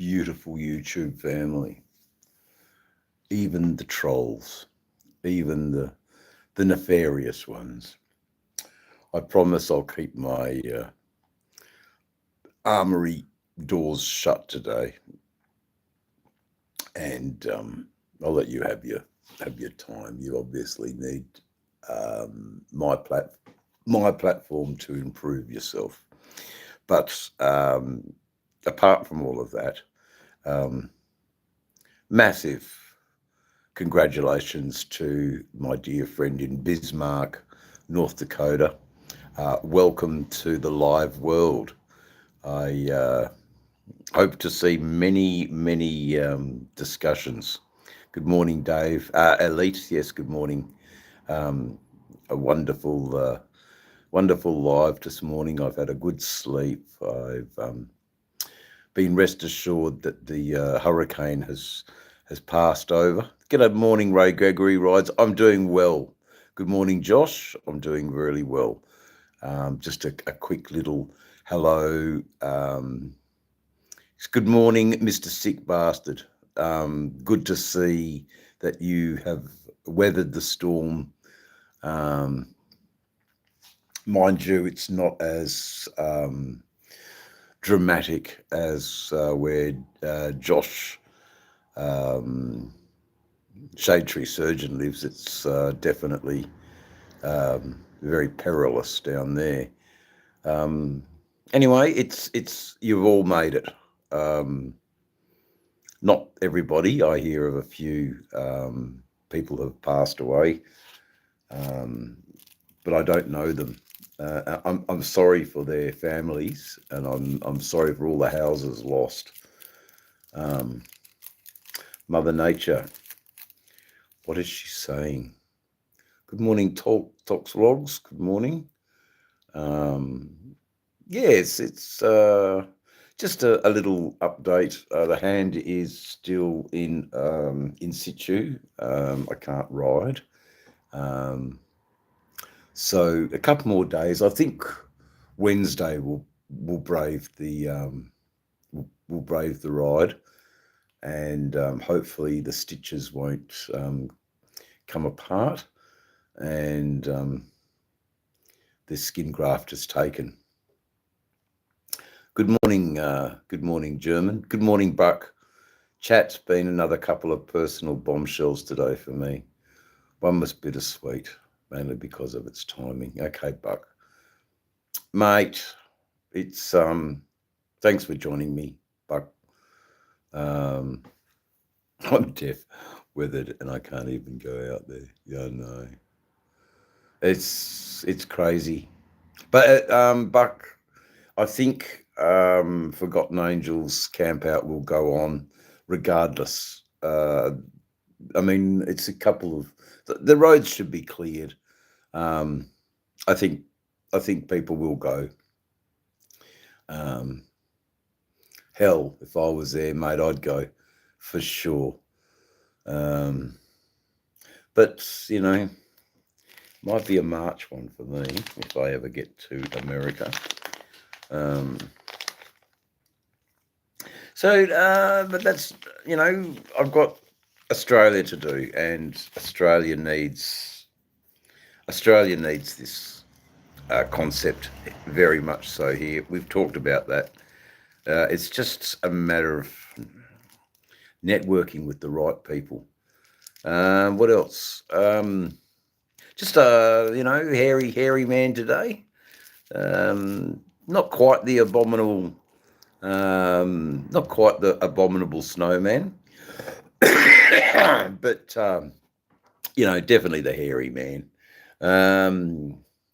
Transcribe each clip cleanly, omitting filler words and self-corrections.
beautiful YouTube family, even the trolls, even the nefarious ones. I promise I'll keep my armory doors shut today, and I'll let you have your time. You obviously need um, my plat my platform to improve yourself. But apart from all of that, um, massive congratulations to my dear friend in Bismarck, North Dakota. Welcome to the live world. I hope to see many discussions. Good morning, Dave. Elite, yes, good morning. A wonderful live this morning. I've had a good sleep. I've been rest assured that the hurricane has passed over. Good morning, Ray Gregory Rides. I'm doing well. Good morning, Josh. I'm doing really well. Just a quick little hello. Good morning, Mr. Sick Bastard. Good to see that you have weathered the storm. Mind you, it's not as dramatic as where Josh Shade Tree Surgeon lives. It's definitely very perilous down there. Anyway, it's you've all made it. Not everybody. I hear of a few people who have passed away, but I don't know them. I'm sorry for their families, and I'm sorry for all the houses lost. Mother Nature, what is she saying? Good morning, Talks Logs. Good morning. Yes, it's just a little update. The hand is still in situ. I can't ride. So a couple more days. I think Wednesday will brave the will brave the ride, and hopefully the stitches won't come apart, and the skin graft is taken. Good morning, German. Good morning, Buck. Chat's been another couple of personal bombshells today for me. One was bittersweet, mainly because of its timing. Okay, Buck. Mate, it's thanks for joining me, Buck. I'm deaf, weathered, and I can't even go out there. Yeah, no. It's crazy. But Buck, I think Forgotten Angels camp out will go on regardless. I mean, it's a couple of the roads should be cleared. I think people will go. Hell, if I was there, mate, I'd go for sure. But you know, might be a March one for me if I ever get to America. But that's, I've got Australia to do, and Australia needs this concept very much so here. We've talked about that. It's just a matter of networking with the right people. What else? Just hairy man today. Not quite the abominable snowman, but definitely the hairy man.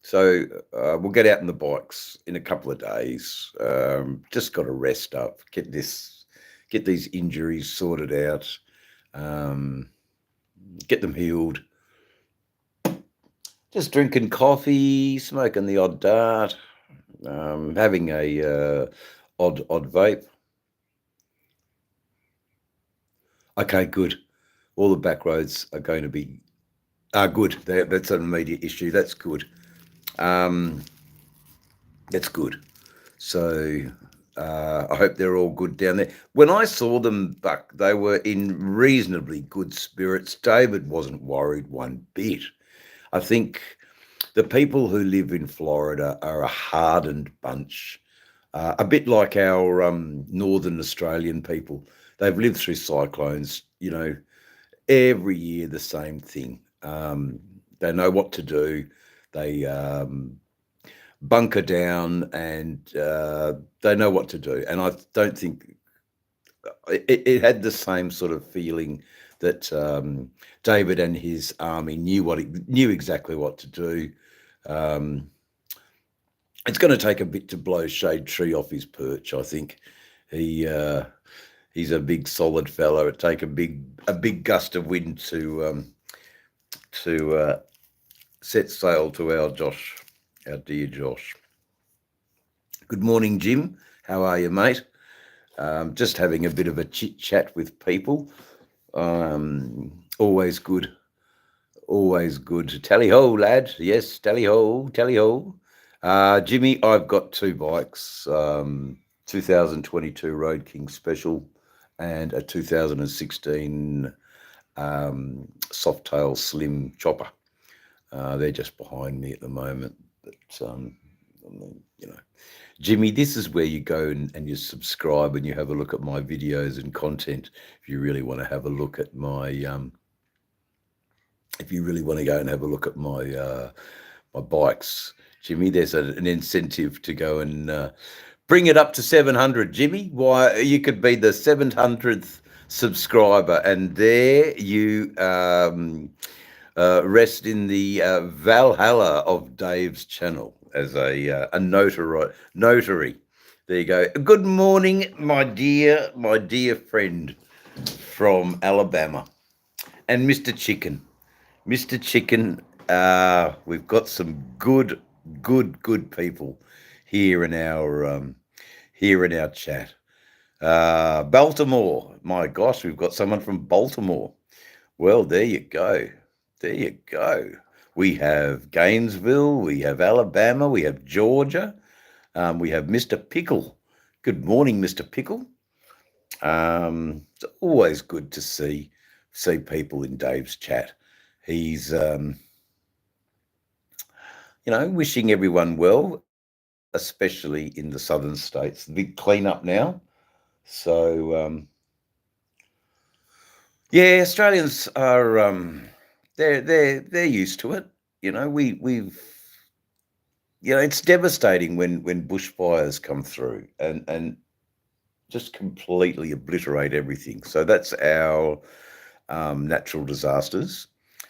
So we'll get out on the bikes in a couple of days. Just got to rest up, get these injuries sorted out, get them healed. Just drinking coffee, smoking the odd dart, having a odd vape. Okay, good. All the back roads are going to be good. That's an immediate issue. That's good. That's good. So I hope they're all good down there. When I saw them, Buck, they were in reasonably good spirits. David wasn't worried one bit. I think the people who live in Florida are a hardened bunch, a bit like our Northern Australian people. They've lived through cyclones, every year the same thing. They know what to do. They bunker down and they know what to do. And I don't think it had the same sort of feeling that David and his army knew exactly what to do. It's going to take a bit to blow Shade Tree off his perch. I think he's a big, solid fellow. It'd take a big gust of wind to set sail to our Josh, our dear Josh. Good morning, Jim. How are you, mate? Just having a bit of a chit chat with people. Always good. Always good. Tally ho, lad. Yes, tally ho, tally ho. Jimmy, I've got two bikes, 2022 Road King Special and a 2016 Softail Slim Chopper. They're just behind me at the moment. But, Jimmy, this is where you go and you subscribe and you have a look at my videos and content. If you really want to have a look at my, if you really want to go and have a look at my my bikes, Jimmy, there's an incentive to go and bring it up to 700. Jimmy, why you could be the 700th subscriber, and there you rest in the Valhalla of Dave's channel as a notary. There you go. Good morning, my dear friend from Alabama, and Mr. Chicken. Mr. Chicken, we've got some good people here in our chat. Baltimore, my gosh, we've got someone from Baltimore. Well, there you go. There you go. We have Gainesville, we have Alabama, we have Georgia, we have Mr. Pickle. Good morning, Mr. Pickle. It's always good to see people in Dave's chat. He's, wishing everyone well, especially in the southern states. The big cleanup now. So, yeah, Australians are, they're used to it. We've it's devastating when bushfires come through and just completely obliterate everything. So that's our natural disasters.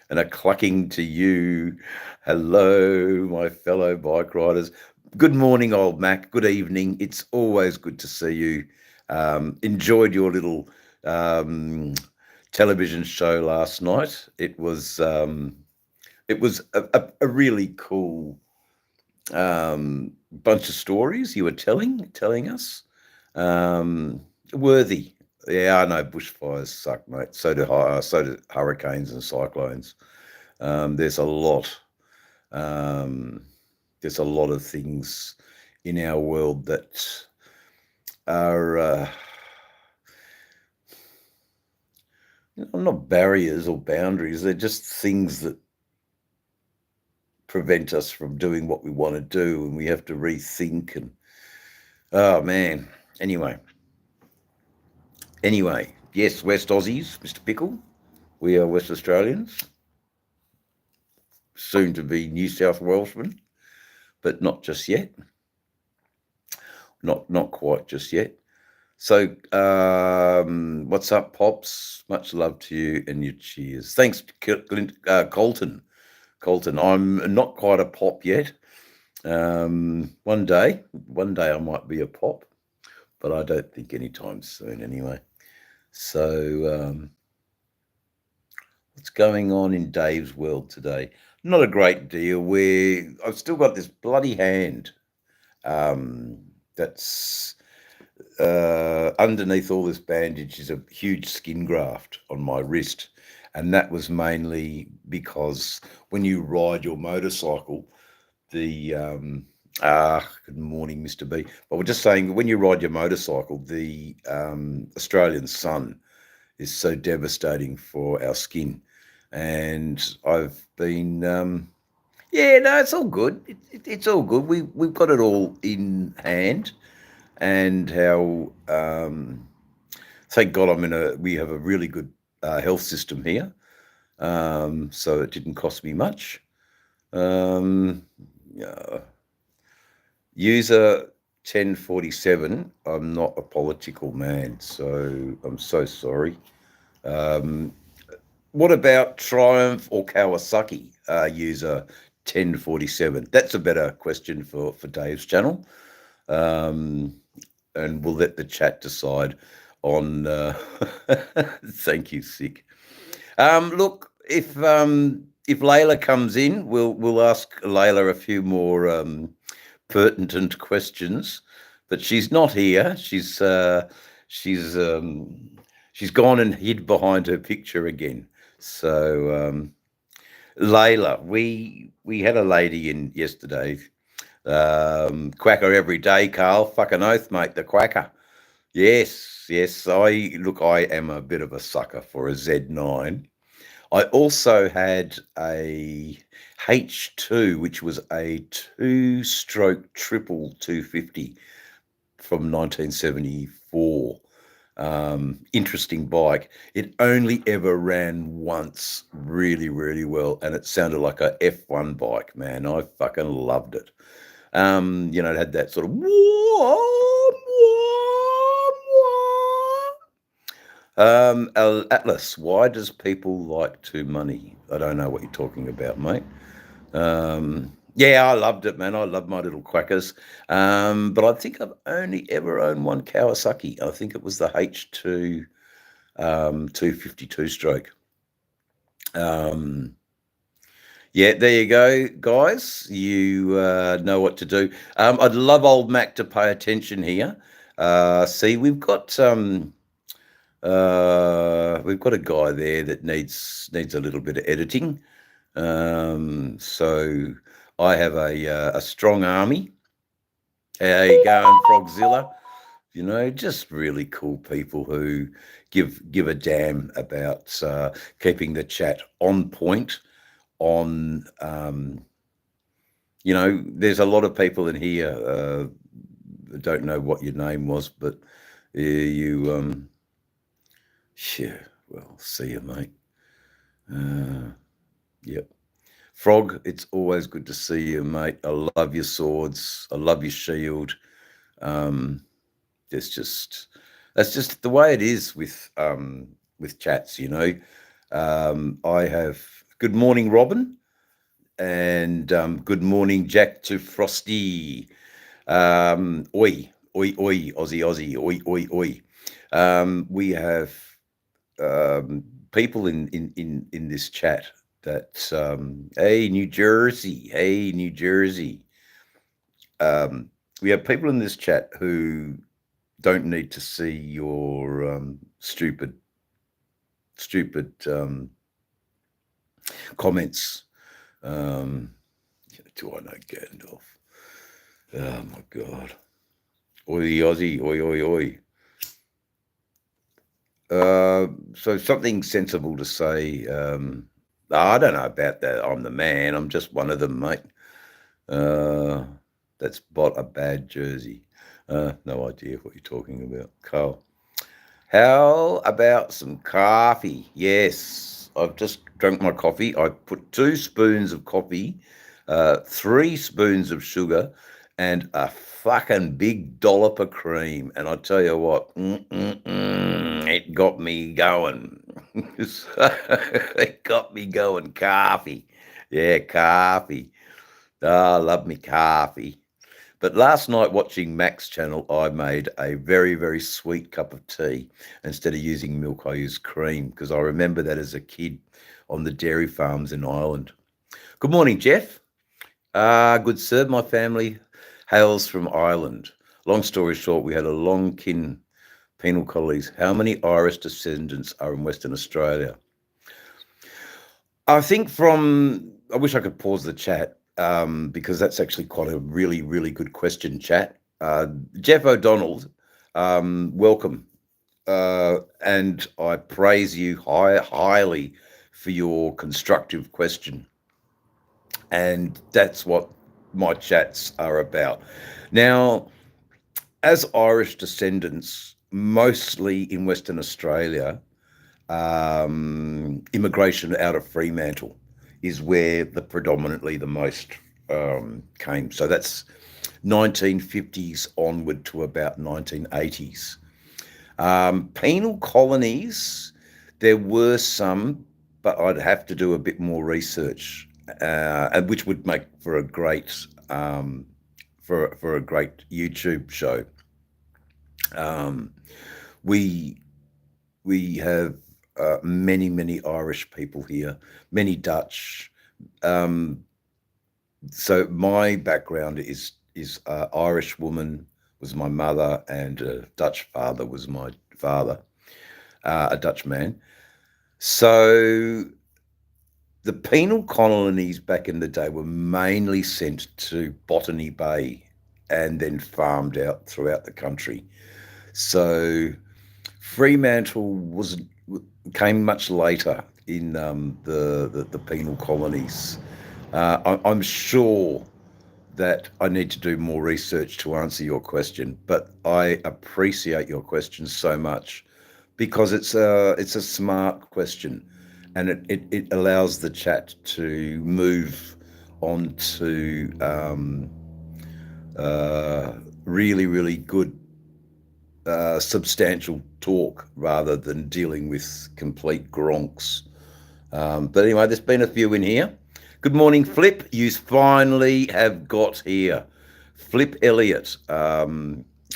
And a clucking to you. Hello, my fellow bike riders. Good morning, old Mac. Good evening. It's always good to see you. Enjoyed your little television show last night. It was a really cool bunch of stories you were telling us. Worthy. Yeah, I know bushfires suck, mate. So do hurricanes and cyclones. There's a lot. There's a lot of things in our world that are not barriers or boundaries. They're just things that prevent us from doing what we want to do, and we have to rethink. And oh man. Anyway, yes, West Aussies, Mr. Pickle. We are West Australians, soon to be New South Welshmen, but not just yet. Not quite just yet. So, what's up, Pops? Much love to you and your cheers. Thanks, Colton. Colton, I'm not quite a pop yet. One day I might be a pop, but I don't think anytime soon anyway. So, what's going on in Dave's world today? Not a great deal. I've still got this bloody hand that's underneath all this bandage is a huge skin graft on my wrist. And that was mainly because when you ride your motorcycle, the Good morning, Mr. B. But we're just saying, when you ride your motorcycle, the Australian sun is so devastating for our skin. And I've been, yeah, no, it's all good. It's all good. We've got it all in hand, and how thank God we have a really good health system here. So it didn't cost me much. Yeah. User 1047, I'm not a political man, so I'm so sorry. What about Triumph or Kawasaki, user 1047? That's a better question for Dave's channel. And we'll let the chat decide on. Thank you, Sick. Look, if Layla comes in, we'll ask Layla a few more pertinent questions, but she's not here. She's gone and hid behind her picture again. So Layla, we had a lady in yesterday. Quacker every day, Carl. Fucking oath, mate. The quacker. Yes. I am a bit of a sucker for a Z9. I also had a H2, which was a 2-stroke triple 250 from 1974. Interesting bike. It only ever ran once really, really well, and it sounded like a F1 bike, man. I fucking loved it. It had that sort of Atlas, why does people like too money? I don't know what you're talking about, mate. Yeah, I loved it, man. I love my little quackers. But I think I've only ever owned one Kawasaki. I think it was the H2 252 stroke. Yeah, there you go, guys. You know what to do. I'd love old Mac to pay attention here. See, we've got a guy there that needs a little bit of editing. So I have a strong army. How you going, Frogzilla? Just really cool people who give a damn about keeping the chat on point. There's a lot of people in here that don't know what your name was, but yeah, well, see you, mate. Yep. Frog, it's always good to see you, mate. I love your swords. I love your shield. That's just the way it is with chats, I have good morning, Robin, and good morning, Jack to Frosty. Oi, Aussie, oi. We have people in this chat that hey, New Jersey. We have people in this chat who don't need to see your stupid comments. Do I know Gandalf? Oh my God. Oi, Aussie, oi. So something sensible to say. I don't know about that. I'm the man. I'm just one of them, mate. That's bought a bad jersey. No idea what you're talking about. Carl. How about some coffee? Yes, I've just drunk my coffee. I put 2 spoons of coffee, 3 spoons of sugar, and a fucking big dollop of cream. And I tell you what, it got me going. It got me going. Coffee. Yeah, coffee. I love me coffee. But last night watching Mac's channel, I made a very, very sweet cup of tea. Instead of using milk, I used cream because I remember that as a kid on the dairy farms in Ireland. Good morning, Jeff. Good sir, my family hails from Ireland. Long story short, we had a long kin penal colonies. How many Irish descendants are in Western Australia? I think I wish I could pause the chat. because that's actually quite a really, really good question, chat. Jeff O'Donnell, welcome. And I praise you highly for your constructive question. And that's what my chats are about. Now, as Irish descendants, mostly in Western Australia, immigration out of Fremantle is where predominantly the most came. So that's 1950s onward to about 1980s. Penal colonies, there were some, but I'd have to do a bit more research, and which would make for a great for a great YouTube show. We have many Irish people here, many Dutch. So my background is Irish woman was my mother, and a Dutch father was my father, a Dutch man. So the penal colonies back in the day were mainly sent to Botany Bay and then farmed out throughout the country. So Fremantle came much later in the penal colonies. I'm sure that I need to do more research to answer your question, but I appreciate your question so much because it's a smart question, and it allows the chat to move on to really good substantial talk rather than dealing with complete gronks. But anyway, there's been a few in here. Good morning, Flip. You finally have got here. Flip Elliott.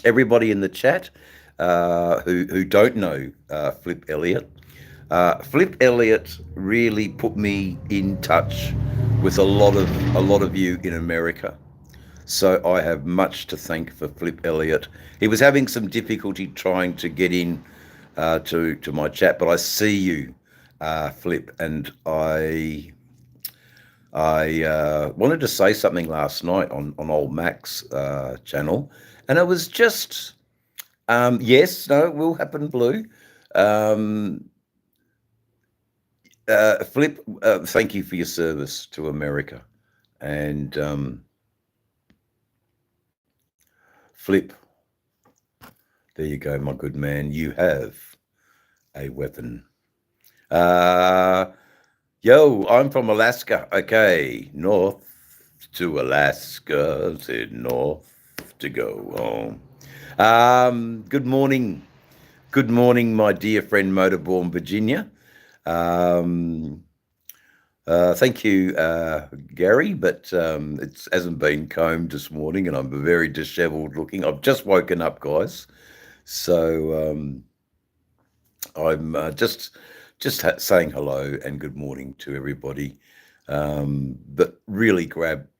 Everybody in the chat who don't know Flip Elliott. Flip Elliott really put me in touch with a lot of you in America. So I have much to thank for Flip Elliott. He was having some difficulty trying to get in to my chat, but I see you, Flip, and I wanted to say something last night on old Mac's channel, and it was just yes, no, it will happen, Blue. Flip, thank you for your service to America, and Flip, there you go, my good man. You have a weapon. Yo, I'm from Alaska. Okay, north to Alaska, said north to go home. Good morning. Good morning, my dear friend Motorborn Virginia. Thank you, Gary, but it hasn't been combed this morning and I'm very disheveled looking. I've just woken up, guys. So I'm just saying hello and good morning to everybody. But really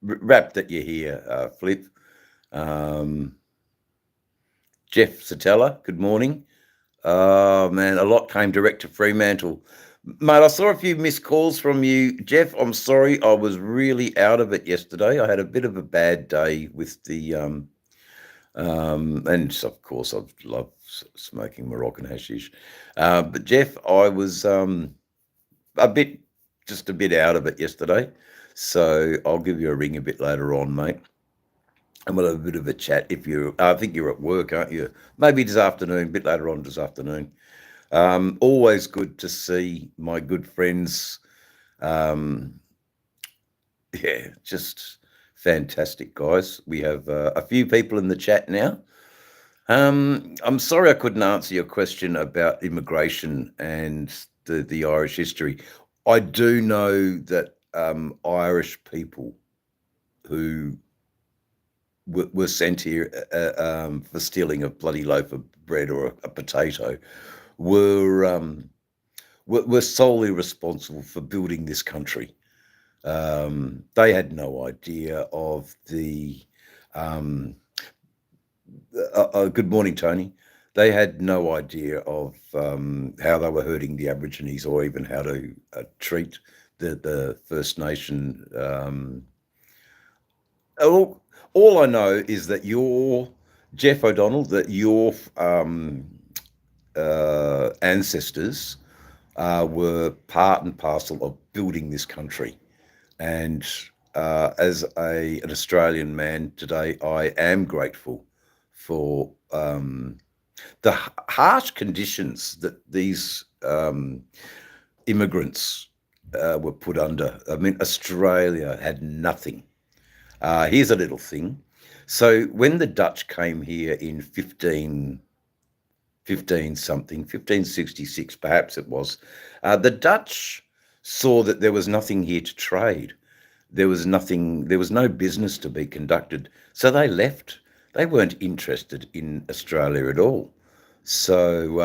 wrapped that you're here, Flip. Jeff Satella, good morning. Oh, man, a lot came direct to Fremantle. Mate, I saw a few missed calls from you, Jeff. I'm sorry, I was really out of it yesterday. I had a bit of a bad day with the and of course I've loved smoking Moroccan hashish. But Jeff, I was a bit out of it yesterday. So I'll give you a ring a bit later on, mate. And we'll have a bit of a chat I think you're at work, aren't you? Maybe this afternoon, a bit later on this afternoon. Always good to see my good friends. Yeah, just fantastic, guys. We have a few people in the chat now. I'm sorry I couldn't answer your question about immigration and the Irish history. I do know that Irish people who were sent here for stealing a bloody loaf of bread or a potato were solely responsible for building this country. They had no idea of the good morning, Tony. They had no idea of how they were hurting the Aborigines or even how to treat the First Nation all I know is that your Jeff O'Donnell, that your ancestors were part and parcel of building this country. And as an Australian man today, I am grateful for the harsh conditions that these immigrants were put under. I mean, Australia had nothing. Here's a little thing. So when the Dutch came here in 1566, perhaps it was, the Dutch saw that there was nothing here to trade. There was nothing, there was no business to be conducted. So they left. They weren't interested in Australia at all. So,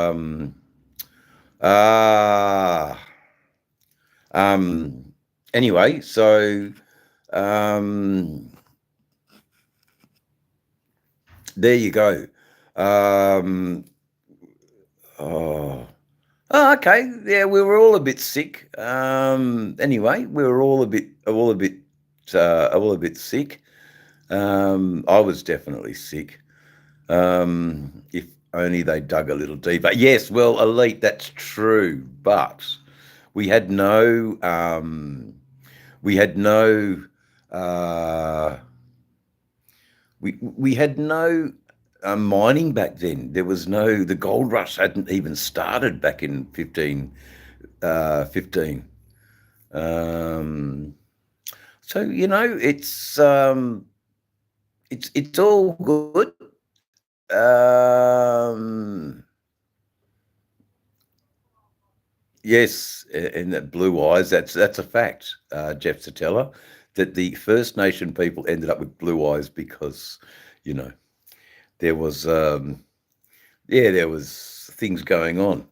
anyway, so there you go. Okay. Yeah, we were all a bit sick. Anyway, we were all a bit sick. I was definitely sick. If only they dug a little deeper. Yes, well, elite, that's true, but we had no we had no mining back then. There was the gold rush hadn't even started back in 1515. So it's all good. Yes, and that blue eyes, that's a fact, Jeff Satella, that the First Nation people ended up with blue eyes because, there was there was things going on.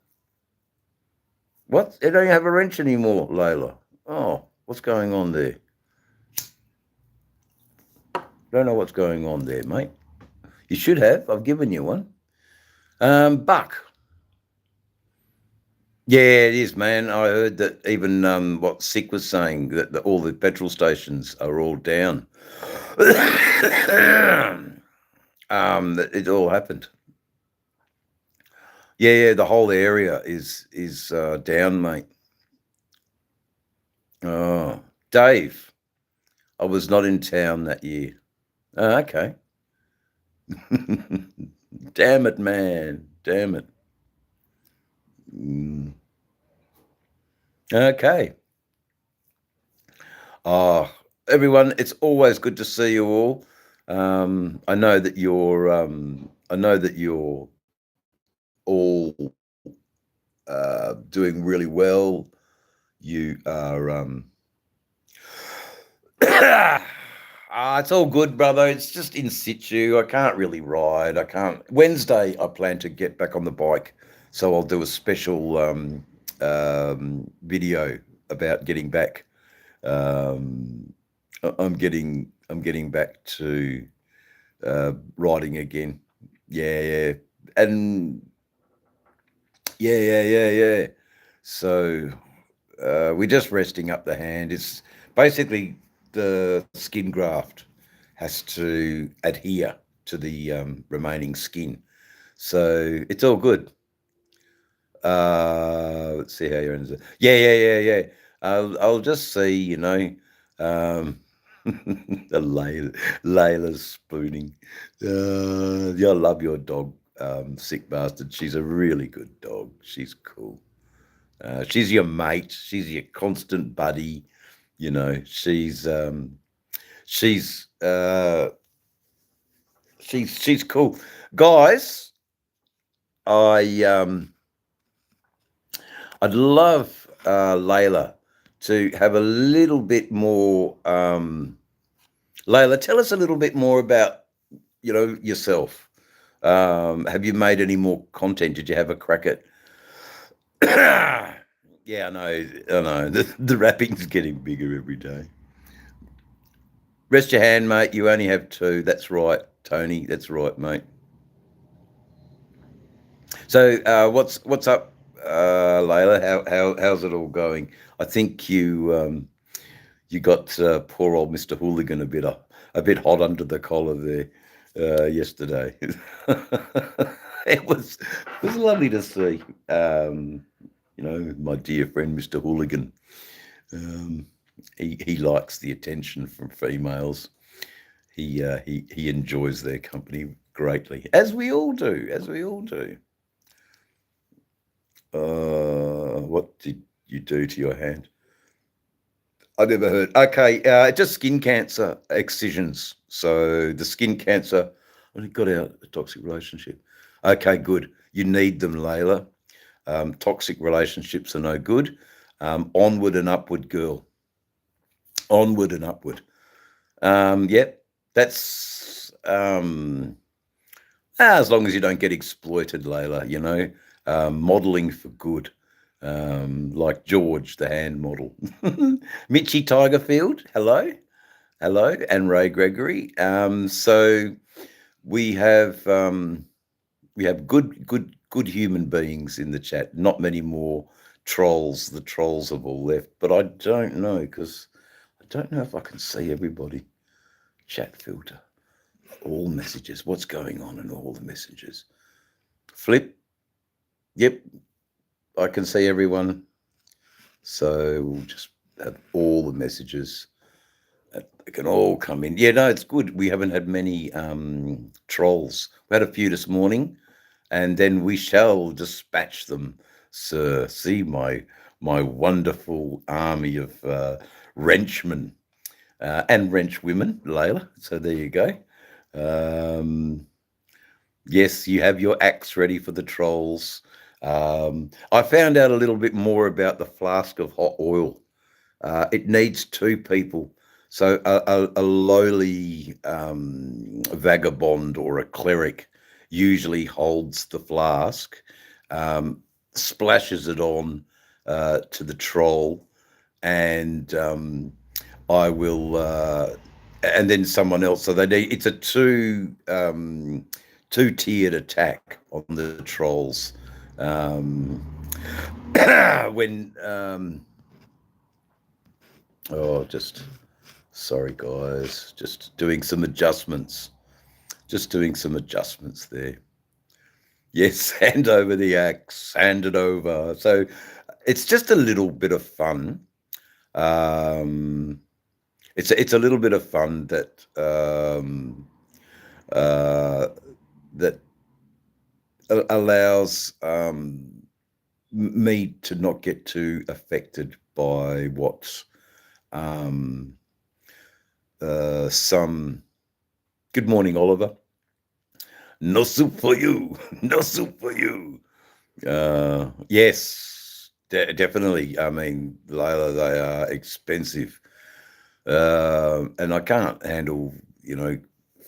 What? They don't have a wrench anymore, Layla. Oh, what's going on there? Don't know what's going on there, mate. You should have. I've given you one. Buck. Yeah, it is, man. I heard that even what Sick was saying, that all the petrol stations are all down. That it all happened. Yeah, the whole area is down, mate. Oh, Dave, I was not in town that year. Oh, okay. Damn it, man. Damn it. Okay. Oh, everyone, it's always good to see you all. I know that you're all doing really well. You are it's all good, brother. It's just in situ. I can't really ride. I can't. Wednesday, I plan to get back on the bike, so I'll do a special video about getting back. I'm getting back to riding again. Yeah, and yeah. So we're just resting up the hand. It's basically the skin graft has to adhere to the remaining skin, so it's all good. Let's see how you're in. Yeah. I'll just see, the Layla's spooning. I love your dog, Sick Bastard. She's a really good dog. She's cool. She's your mate. She's your constant buddy. She's cool. Guys, I'd love Layla to have a little bit more. Layla, tell us a little bit more about yourself. Have you made any more content? Did you have a crack at? Yeah, I know. The rapping's getting bigger every day. Rest your hand, mate. You only have two. That's right, Tony. That's right, mate. So, what's up, Layla? How's it all going? I think you got poor old Mr. Hooligan a bit a bit hot under the collar there yesterday. It was lovely to see. My dear friend Mr. Hooligan. He likes the attention from females. He enjoys their company greatly, as we all do. What did you do to your hand? I never heard. Okay, just skin cancer excisions. So the skin cancer, when it got out a toxic relationship. Okay, good. You need them, Layla. Toxic relationships are no good. Onward and upward, girl. Onward and upward. Yep, that's as long as you don't get exploited, Layla. Modeling for good. Like George, the hand model. Mitchie Tigerfield, hello, and Ray Gregory. So we have good human beings in the chat. Not many more trolls. The trolls have all left, but I don't know because I don't know if I can see everybody. Chat filter, all messages. What's going on in all the messages? Flip. Yep. I can see everyone, so we'll just have all the messages. They can all come in. Yeah, no, it's good. We haven't had many trolls. We had a few this morning, and then we shall dispatch them, sir. See my wonderful army of wrenchmen and wrench women, Layla. So there you go. Yes, you have your axe ready for the trolls. I found out a little bit more about the flask of hot oil. It needs two people. So a lowly vagabond or a cleric usually holds the flask, splashes it on to the troll, and I will, and then someone else. So it's a two-tiered attack on the trolls. Sorry guys, just doing some adjustments there. Yes, hand over the axe, hand it over. So it's just a little bit of fun. It's a little bit of fun that that allows me to not get too affected by what some. Good morning, Oliver. No soup for you. No soup for you. Yes, definitely. I mean, Layla, they are expensive, and I can't handle,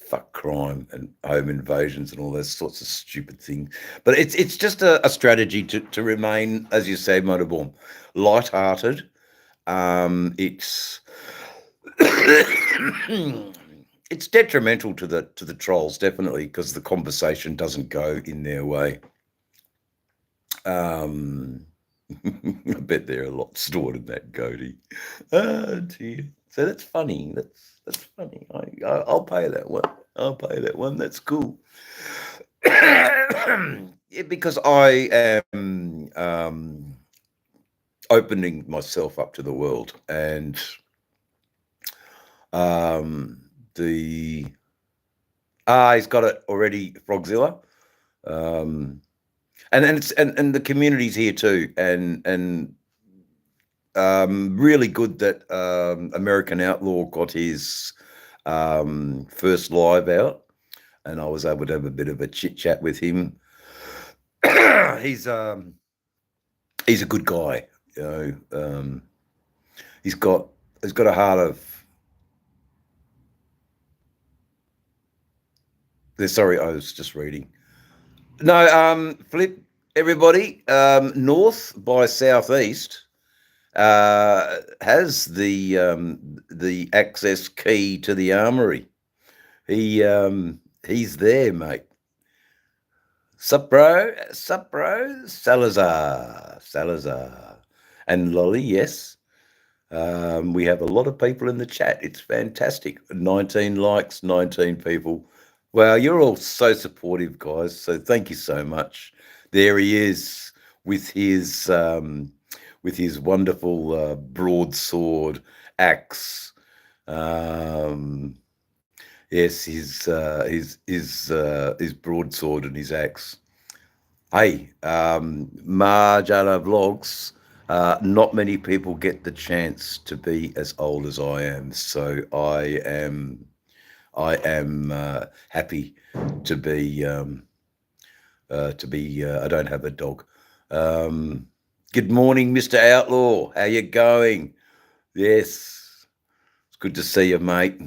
fuck crime and home invasions and all those sorts of stupid things. But it's just a strategy to remain, as you say, Motorborn, light-hearted. It's it's detrimental to the trolls, definitely, because the conversation doesn't go in their way. I bet there are a lot stored in that goatee. Oh dear. So that's funny. That's funny. I'll pay that one. That's cool. Yeah, because I am opening myself up to the world, and he's got it already, Frogzilla. And the community's here too, and really good that American Outlaw got his first live out, and I was able to have a bit of a chit chat with him. He's a good guy, he's got a heart of. Sorry, I was just reading. No, Flip, everybody, north by southeast has the access key to the armory. He's there, mate. Sup, bro? Salazar, and Lolly, yes. We have a lot of people in the chat. It's fantastic. 19 likes, 19 people. Wow, you're all so supportive, guys. So thank you so much. There he is with his wonderful broadsword axe. Um, yes, his broadsword and his axe. Hey, Marjana Vlogs. Not many people get the chance to be as old as I am, so I am happy to be I don't have a dog. Good morning, Mr. Outlaw. How you going? Yes, it's good to see you, mate.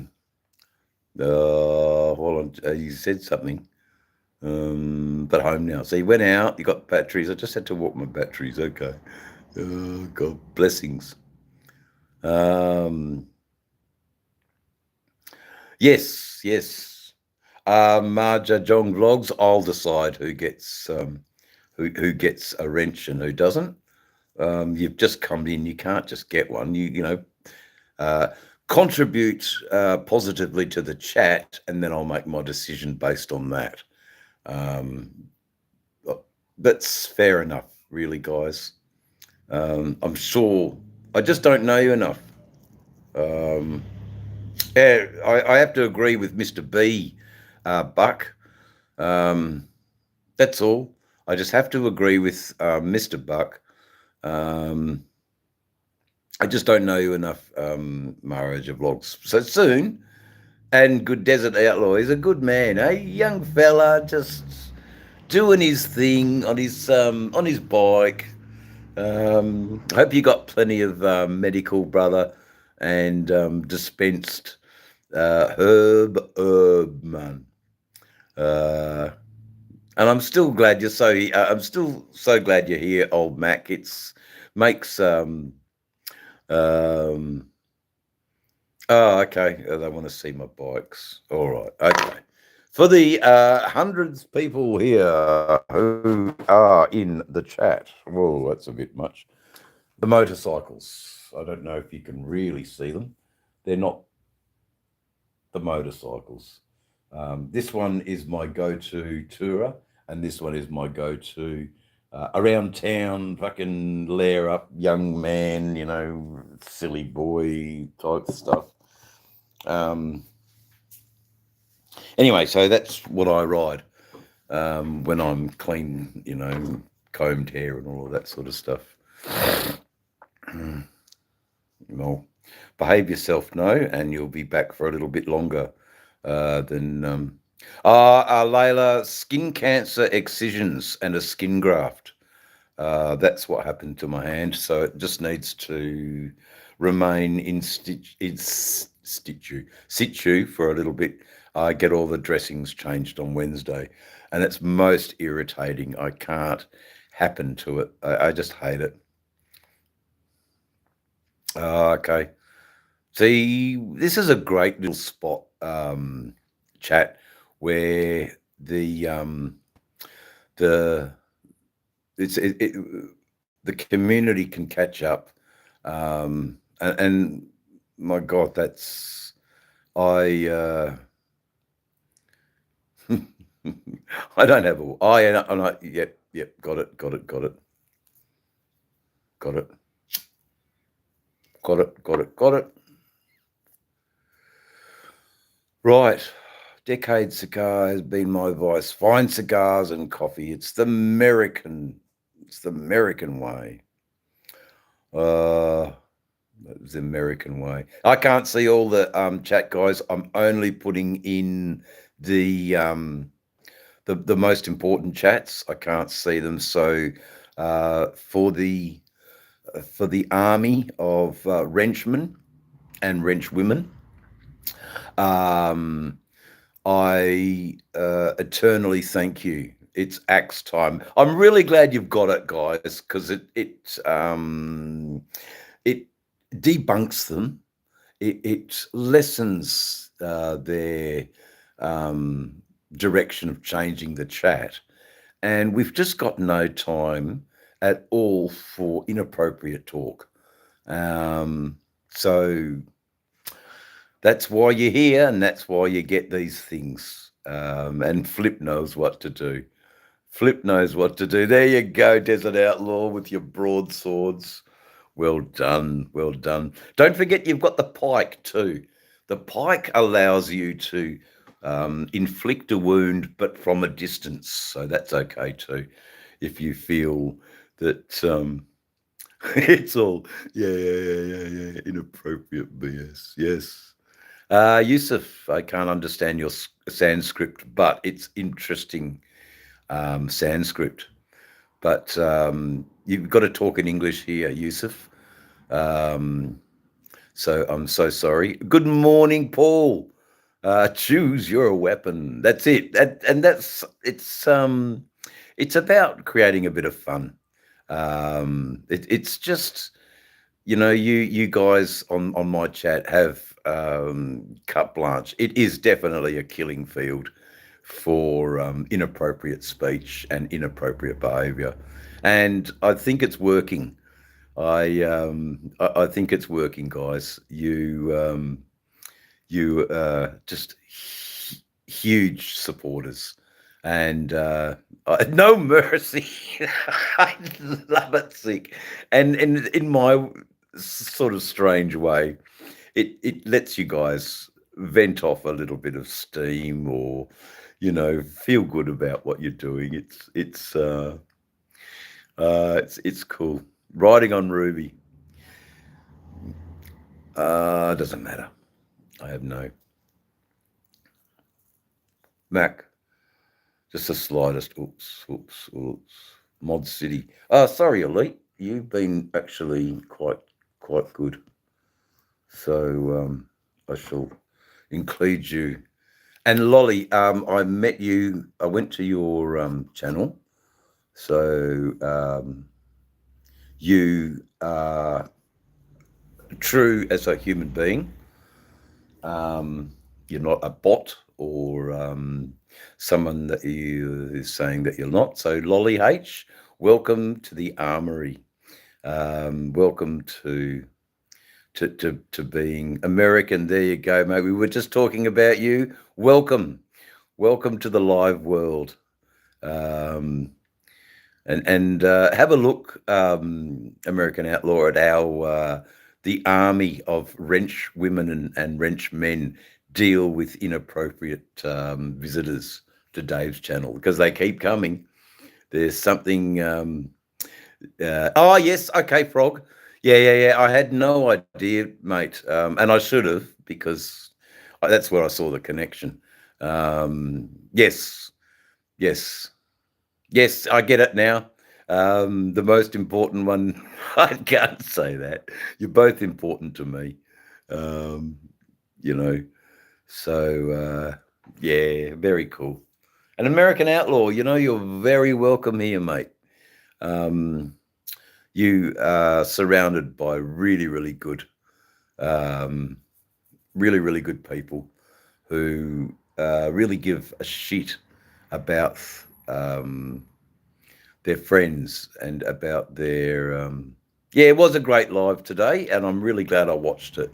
Hold on, you said something. But home now. So he went out. You got batteries. I just had to walk my batteries. Okay. Oh, God, blessings. Yes. Marja Jong Vlogs. I'll decide who gets who gets a wrench and who doesn't. You've just come in. You can't just get one. Contribute positively to the chat, and then I'll make my decision based on that. That's fair enough, really, guys. I'm sure. I just don't know you enough. Yeah, I have to agree with Mr. B, Buck. That's all. I just have to agree with Mr. Buck. I just don't know you enough, Maharaja Vlogs. So soon, and Good Desert Outlaw. He's a good man, eh? Young fella, just doing his thing on his bike. I hope you got plenty of medical, brother, and dispensed herb, man. And I'm still glad you're so. I'm still so glad you're here, old Mac. It's makes. Um, oh, okay. They want to see my bikes. All right. Okay. For the hundreds of people here who are in the chat. Whoa, that's a bit much. The motorcycles. I don't know if you can really see them. They're not the motorcycles. This one is my go-to tourer, and this one is my go-to around town, fucking lair up, young man, silly boy type stuff. Anyway, so that's what I ride when I'm clean, combed hair and all of that sort of stuff. Well, behave yourself, no, and you'll be back for a little bit longer than. Layla, skin cancer excisions and a skin graft. That's what happened to my hand, so it just needs to remain in situ for a little bit. I get all the dressings changed on Wednesday, and it's most irritating. I can't happen to it. I just hate it. Okay. See, this is a great little spot, chat, where the the community can catch up, and my God, that's I I don't have a yep, got it. Right. Decade cigar has been my vice. Fine cigars and coffee. It's the American way. It's the American way. I can't see all the chat, guys. I'm only putting in the most important chats. I can't see them. So for the army of wrenchmen and wrenchwomen, I eternally thank you. It's axe time. I'm really glad you've got it, guys, because it debunks them. It lessens their direction of changing the chat, and we've just got no time at all for inappropriate talk. So that's why you're here, and that's why you get these things. And Flip knows what to do. Flip knows what to do. There you go, Desert Outlaw, with your broadswords. Well done, well done. Don't forget you've got the pike too. The pike allows you to inflict a wound, but from a distance. So that's okay too, if you feel that it's all yeah, inappropriate BS. Yes. Yusuf, I can't understand your Sanskrit, but it's interesting Sanskrit. But you've got to talk in English here, Yusuf. So I'm so sorry. Good morning, Paul. Choose your weapon. That's it. It's about creating a bit of fun. It's just, you guys on my chat have carte blanche. It is definitely a killing field for inappropriate speech and inappropriate behaviour, and I think it's working. I think it's working, guys. You just huge supporters, and no mercy. I love it, sick, and in my sort of strange way, it lets you guys vent off a little bit of steam, or feel good about what you're doing. It's cool. Riding on Ruby. Doesn't matter. I have no. Mac. Just the slightest. Oops. Mod City. Sorry, Elite. You've been actually quite good. So I shall include you. And Lolly, I met you. I went to your channel. So you are true as a human being. You're not a bot or someone that is saying that you're not. So Lolly H, welcome to the Armory. Welcome to being American. There you go, mate. We were just talking about you. Welcome to the live world. And have a look, American Outlaw, at our the army of wrench women and wrench men deal with inappropriate visitors to Dave's channel, because they keep coming. There's something. Oh yes, okay, Frog. Yeah. I had no idea, mate, and I should have, because that's where I saw the connection. Yes, I get it now. The most important one, I can't say that. You're both important to me, So yeah, very cool. An American Outlaw, you're very welcome here, mate. You are surrounded by really, really good, really good people who really give a shit about their friends and about their. It was a great live today, and I'm really glad I watched it.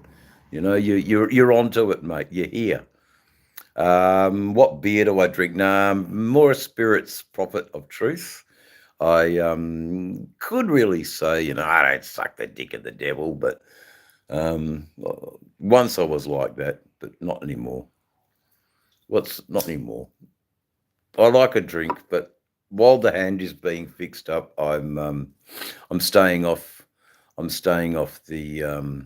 You're onto it, mate. You're here. What beer do I drink? More a Spirit's Prophet of Truth. I could really say, I don't suck the dick of the devil, but once I was like that, but not anymore. Not anymore? I like a drink, but while the hand is being fixed up, I'm staying off. I'm staying off the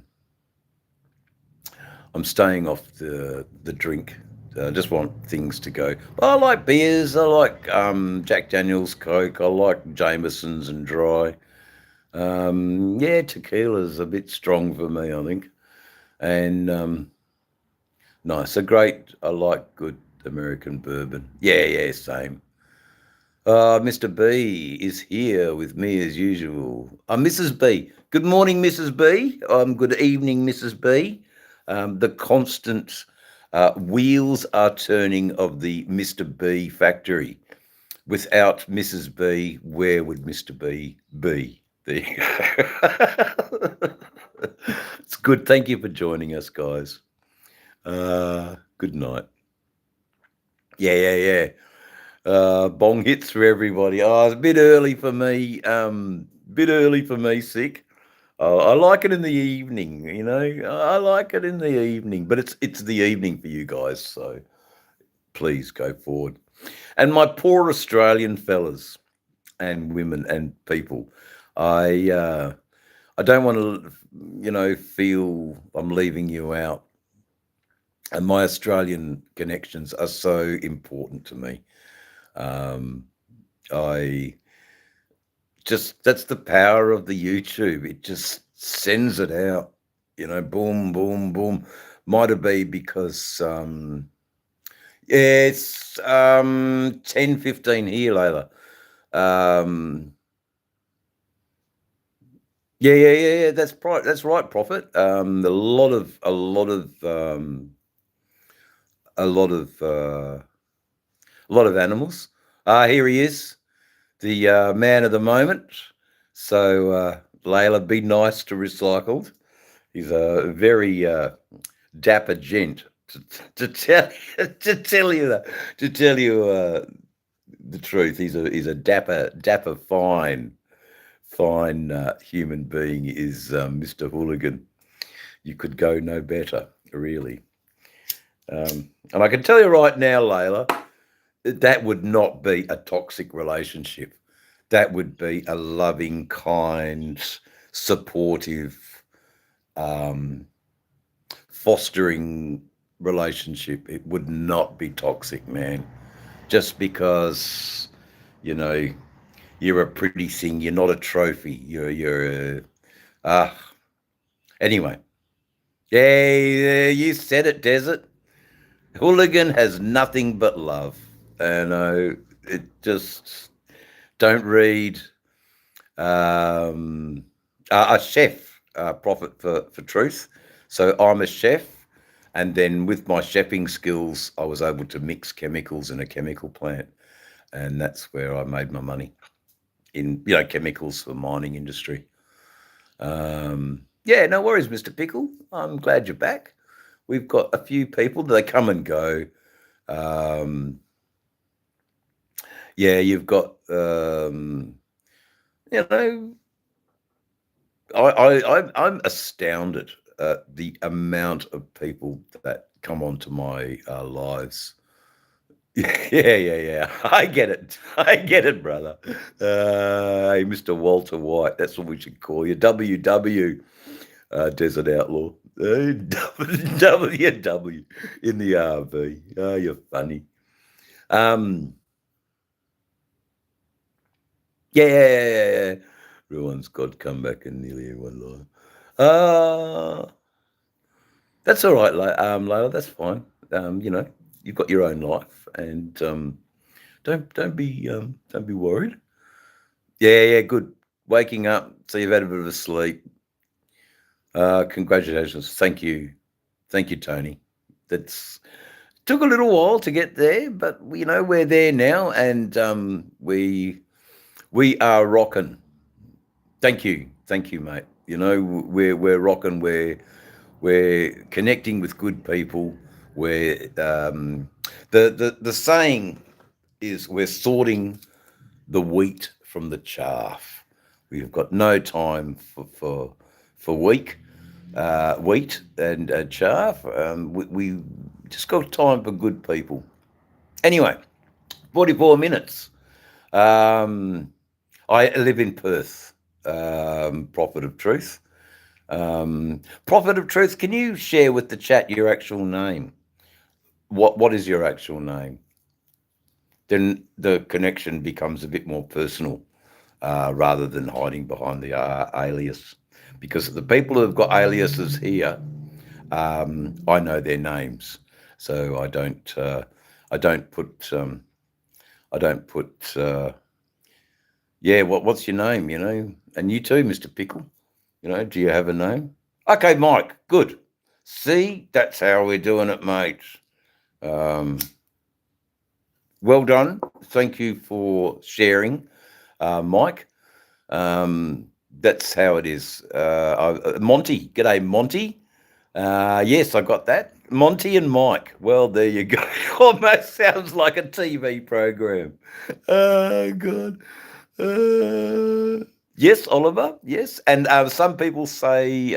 drink. I just want things to go. I like beers. I like Jack Daniel's, Coke. I like Jameson's and dry. Tequila's a bit strong for me, I think. And nice. I like good American bourbon. Yeah, same. Mr. B is here with me as usual. Mrs. B. Good morning, Mrs. B. Good evening, Mrs. B. The constant wheels are turning of the Mr. B factory. Without Mrs. B, where would Mr. B be? There you go. It's Good. Thank you for joining us, guys. Good night. Yeah. Bong hits for everybody. Oh, it's a bit early for me. Sick. I like it in the evening, you know. I like it in the evening, but it's the evening for you guys, so please go forward. And my poor Australian fellas and women and people, I don't want to, feel I'm leaving you out. And my Australian connections are so important to me. I that's the power of the YouTube. It just sends it out, boom, boom, boom. Might have been because it's 10:15 here, Layla. Yeah. That's right, Prophet. A lot of animals. Here he is, the man of the moment. So Layla, be nice to Recycled. He's a very dapper gent to tell you the truth. He's a dapper fine human being is Mr. Hooligan. You could go no better, really. And I can tell you right now, Layla, that would not be a toxic relationship. That would be a loving, kind, supportive, fostering relationship. It would not be toxic, man. Just because, you're a pretty thing. You're not a trophy. You're anyway. Yeah, you said it, Desert. Hooligan has nothing but love. And it just don't read a chef, Prophet for Truth. So I'm a chef, and then with my chefing skills, I was able to mix chemicals in a chemical plant, and that's where I made my money in chemicals for mining industry. Yeah, no worries, Mr. Pickle. I'm glad you're back. We've got a few people. They come and go. Yeah, you've got I'm astounded at the amount of people that come onto my lives. Yeah. I get it, brother. Hey, Mr. Walter White. That's what we should call you. WW, Desert Outlaw. WW in the RV. Oh, you're funny. Yeah. Everyone's got come back and nearly everyone live. That's all right, Layla. That's fine. You've got your own life, and don't be worried. Yeah. Good. Waking up, so you've had a bit of a sleep. Congratulations. Thank you, Tony. That's took a little while to get there, but we're there now, and we are rocking. Thank you, mate. We're rocking. We're connecting with good people. We're the saying is we're sorting the wheat from the chaff. We've got no time for wheat and chaff. We just got time for good people. Anyway, 44 minutes. I live in Perth. Prophet of Truth. Prophet of Truth, can you share with the chat your actual name? What is your actual name? Then the connection becomes a bit more personal, rather than hiding behind the alias. Because the people who have got aliases here, I know their names, so I don't put. Yeah, what's your name? And you too, Mr. Pickle. Do you have a name? Okay, Mike. Good. See, that's how we're doing it, mate. Well done. Thank you for sharing, Mike. That's how it is. Monty, g'day, Monty. Yes, I got that. Monty and Mike. Well, there you go. Almost sounds like a TV program. Oh, God. Yes, Oliver. Yes. And some people say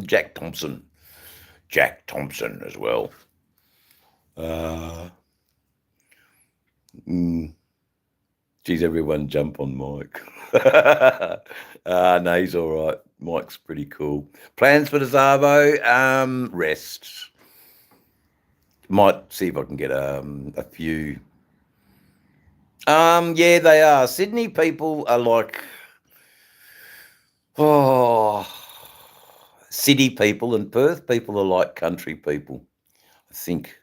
Jack Thompson. Jack Thompson as well. Geez, everyone jump on Mike. No, he's all right. Mike's pretty cool. Plans for the Zavo? Rest. Might see if I can get a few. Yeah, they are. Sydney people are like, city people, and Perth people are like country people, I think.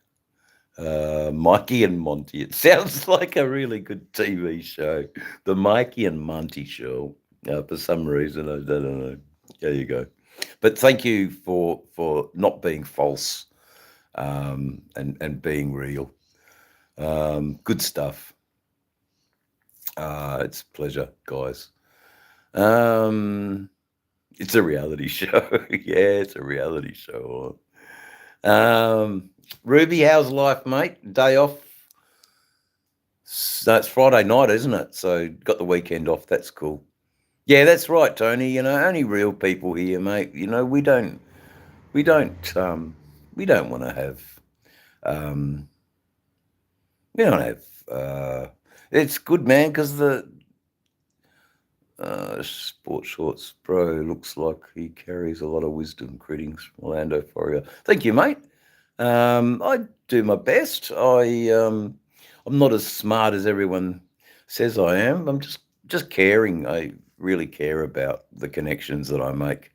Mikey and Monty. It sounds like a really good TV show. The Mikey and Monty Show. For some reason, I don't know. There you go. But thank you for not being false, and being real. Good stuff. It's a pleasure, guys. It's a reality show. Yeah, it's a reality show. Ruby, how's life, mate? Day off? No, it's Friday night, isn't it? So got the weekend off. That's cool. Yeah, that's right, Tony. You know, only real people here, mate. You know, we don't want to have, we don't have. It's good, man, because the Sport Shorts bro looks like he carries a lot of wisdom. Greetings, Orlando Fourier. Thank you, mate. I do my best. I'm not as smart as everyone says I am. I'm just caring. I really care about the connections that I make,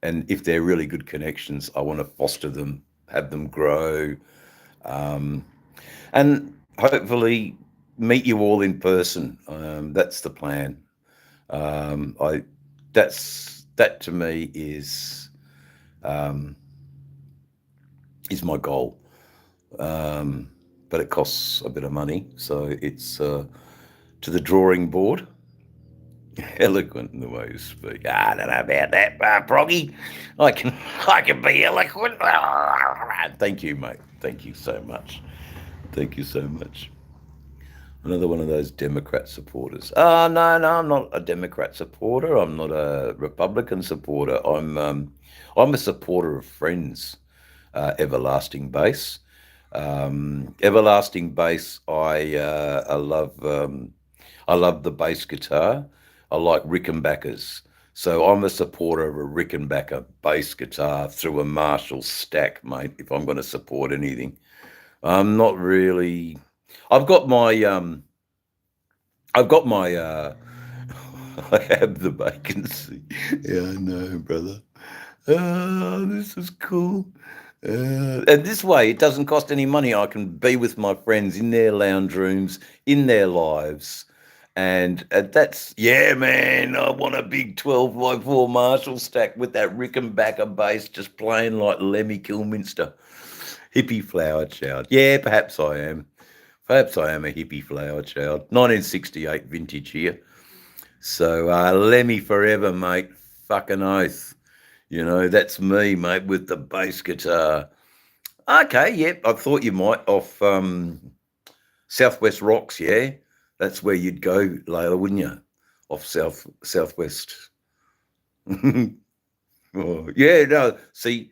and if they're really good connections, I want to foster them, have them grow, and hopefully meet you all in person. That's the plan. That to me is my goal. But it costs a bit of money, so it's to the drawing board. Eloquent in the way you speak. I don't know about that, Proggy. I can be eloquent. Thank you, mate. Thank you so much. Thank you so much. Another one of those Democrat supporters. No, I'm not a Democrat supporter. I'm not a Republican supporter. I'm a supporter of Friends, Everlasting Bass. Everlasting Bass. I love the bass guitar. I like Rickenbackers. So I'm a supporter of a Rickenbacker bass guitar through a Marshall stack, mate, if I'm going to support anything. I'm not really. I've got my I have the vacancy. Yeah, I know, brother. This is cool. And this way, it doesn't cost any money. I can be with my friends in their lounge rooms, in their lives. And that's, yeah, man, I want a big 12x4 Marshall stack with that Rickenbacker bass just playing like Lemmy Kilminster. Hippie flower child. Yeah, perhaps I am. Perhaps I am a hippie flower child. 1968 vintage here. So Lemmy forever, mate. Fucking oath. You know, that's me, mate, with the bass guitar. Okay, yep. I thought you might off Southwest Rocks, yeah? That's where you'd go, Layla, wouldn't you? Off Southwest. Oh, yeah, no. See,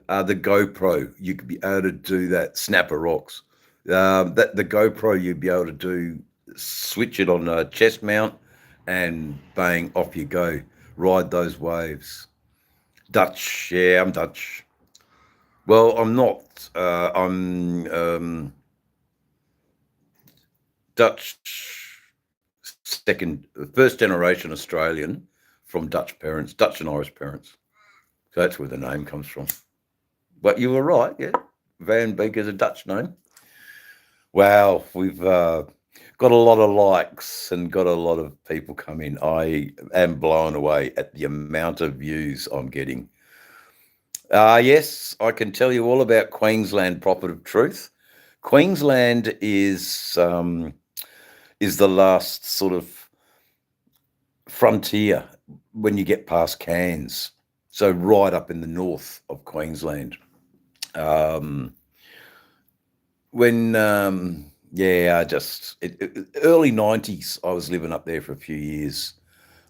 the GoPro, you could be able to do that. Snapper Rocks. The GoPro, you'd be able to do, switch it on a chest mount, and bang, off you go. Ride those waves. Dutch, yeah, I'm Dutch. Well, I'm not. I'm Dutch, first generation Australian from Dutch parents, Dutch and Irish parents. So that's where the name comes from. But you were right, yeah. Van Beek is a Dutch name. Wow, we've got a lot of likes and got a lot of people come in. I am blown away at the amount of views I'm getting. Yes, I can tell you all about Queensland Prophet of Truth. Queensland is the last sort of frontier when you get past Cairns, so right up in the north of Queensland. Um, yeah, early 90s, I was living up there for a few years.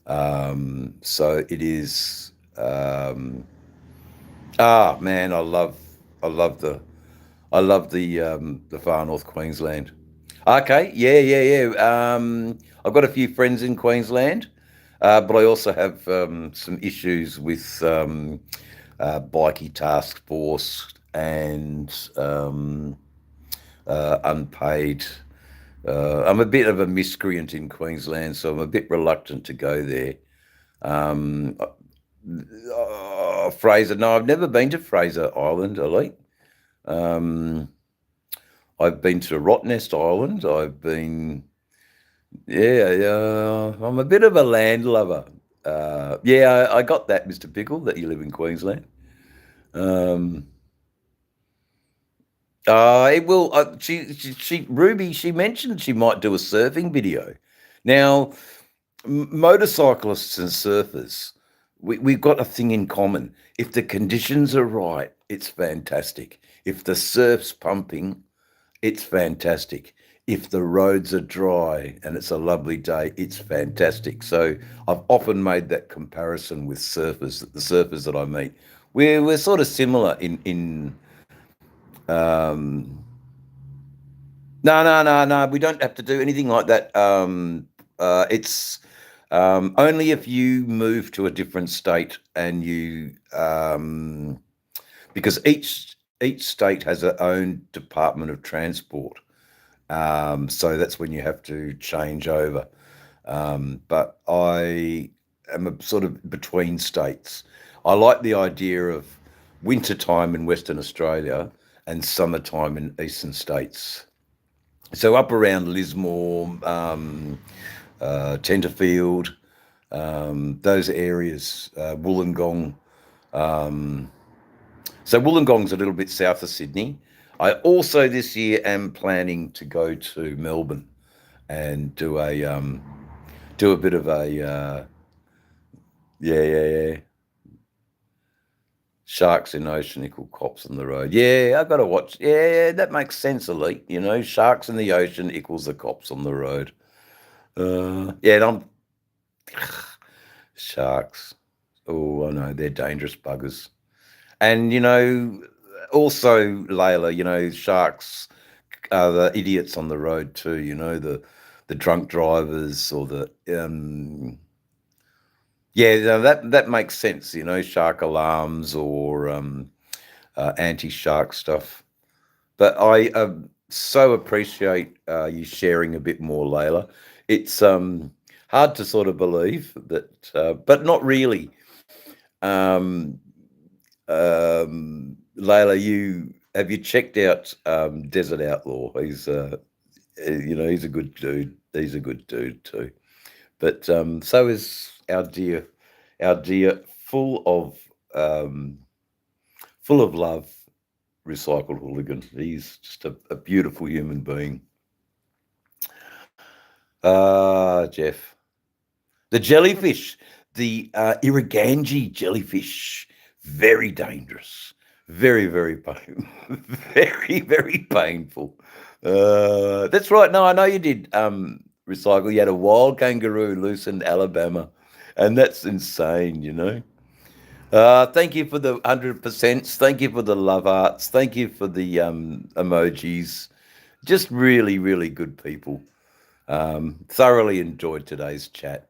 So it is, man, I love the far north Queensland. Okay, yeah. I've got a few friends in Queensland, but I also have some issues with bikie task force and unpaid. I'm a bit of a miscreant in Queensland, so I'm a bit reluctant to go there. Um, Fraser, no, I've never been to Fraser Island, Elite. Um, I've been to Rottnest Island. I'm a bit of a land lover. Yeah, I got that, Mr. Pickle, that you live in Queensland. Um, it will. Ruby. She mentioned she might do a surfing video. Now, motorcyclists and surfers, we've got a thing in common. If the conditions are right, it's fantastic. If the surf's pumping, it's fantastic. If the roads are dry and it's a lovely day, it's fantastic. So I've often made that comparison with surfers, the surfers that I meet. We're sort of similar in um, no. We don't have to do anything like that. It's only if you move to a different state and because each state has its own Department of Transport. So that's when you have to change over. But I am a sort of between states. I like the idea of winter time in Western Australia and summertime in eastern states. So up around Lismore, Tenterfield, those areas, Wollongong. So Wollongong's a little bit south of Sydney. I also this year am planning to go to Melbourne and do a bit of a yeah. Sharks in ocean equal cops on the road. Yeah, I've got to watch. Yeah, that makes sense, Elite. You know, sharks in the ocean equals the cops on the road. Yeah, and I'm sharks. Oh, I know they're dangerous buggers. And also Layla, sharks are the idiots on the road too. The drunk drivers or the yeah, that makes sense. Shark alarms or anti-shark stuff. But I so appreciate you sharing a bit more, Layla. It's hard to sort of believe that, but not really. Um, Layla, you checked out Desert Outlaw? He's a good dude. He's a good dude too. But so is our dear, um, full of love, recycled hooligan. He's just a beautiful human being. Jeff, the jellyfish, the Irriganji jellyfish, very dangerous, very very painful. That's right. No, I know you did recycle. You had a wild kangaroo loose in Alabama, and that's insane. Thank you for the 100%. Thank you for the love arts. Thank you for the emojis. Just really, really good people. Thoroughly enjoyed today's chat.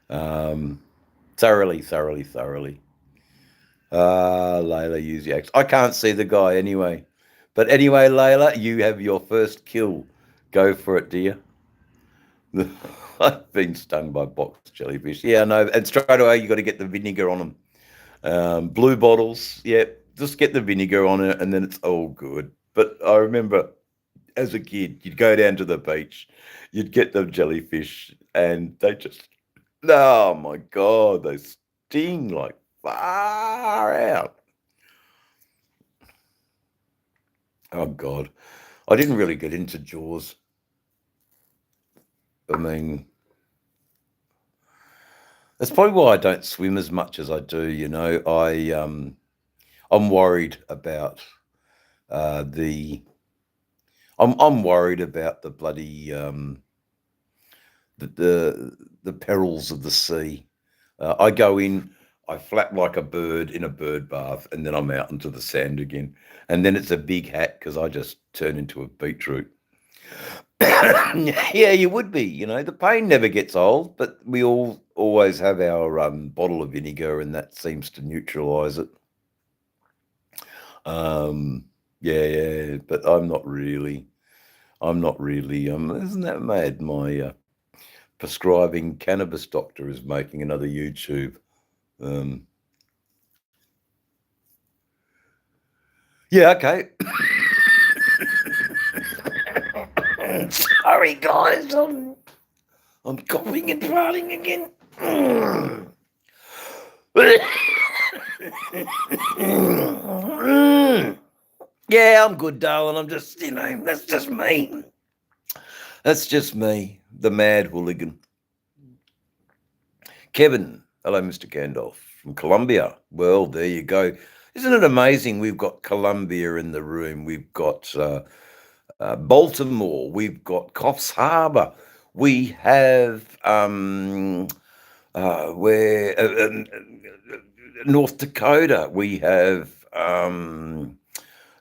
Thoroughly. Layla, use the axe. I can't see the guy anyway. But anyway, Layla, you have your first kill. Go for it, dear. I've been stung by box jellyfish. Yeah, I know. And straight away, you got to get the vinegar on them. Blue bottles, yeah, just get the vinegar on it and then it's all good. But I remember as a kid, you'd go down to the beach, you'd get the jellyfish, and they just, oh my God, they sting like far out. Oh God. I didn't really get into Jaws. I mean, That's probably why I don't swim as much as I do. You know, I'm worried about the I'm worried about the bloody the perils of the sea. I go in, I flap like a bird in a bird bath, and then I'm out into the sand again. And then it's a big hat because I just turn into a beetroot. Yeah, you would be. You know, the pain never gets old, but we all always have our bottle of vinegar, and that seems to neutralise it. Yeah, but I'm not really. I'm not really. Isn't that mad? My prescribing cannabis doctor is making another YouTube. Um, yeah, okay. Sorry, guys. I'm coughing and farting again. Yeah, I'm good, darling. I'm just, that's just me. That's just me, the mad hooligan. Kevin, hello, Mr. Gandalf from Colombia. Well, there you go. Isn't it amazing? We've got Colombia in the room. We've got Baltimore. We've got Coffs Harbour. We have where North Dakota. We have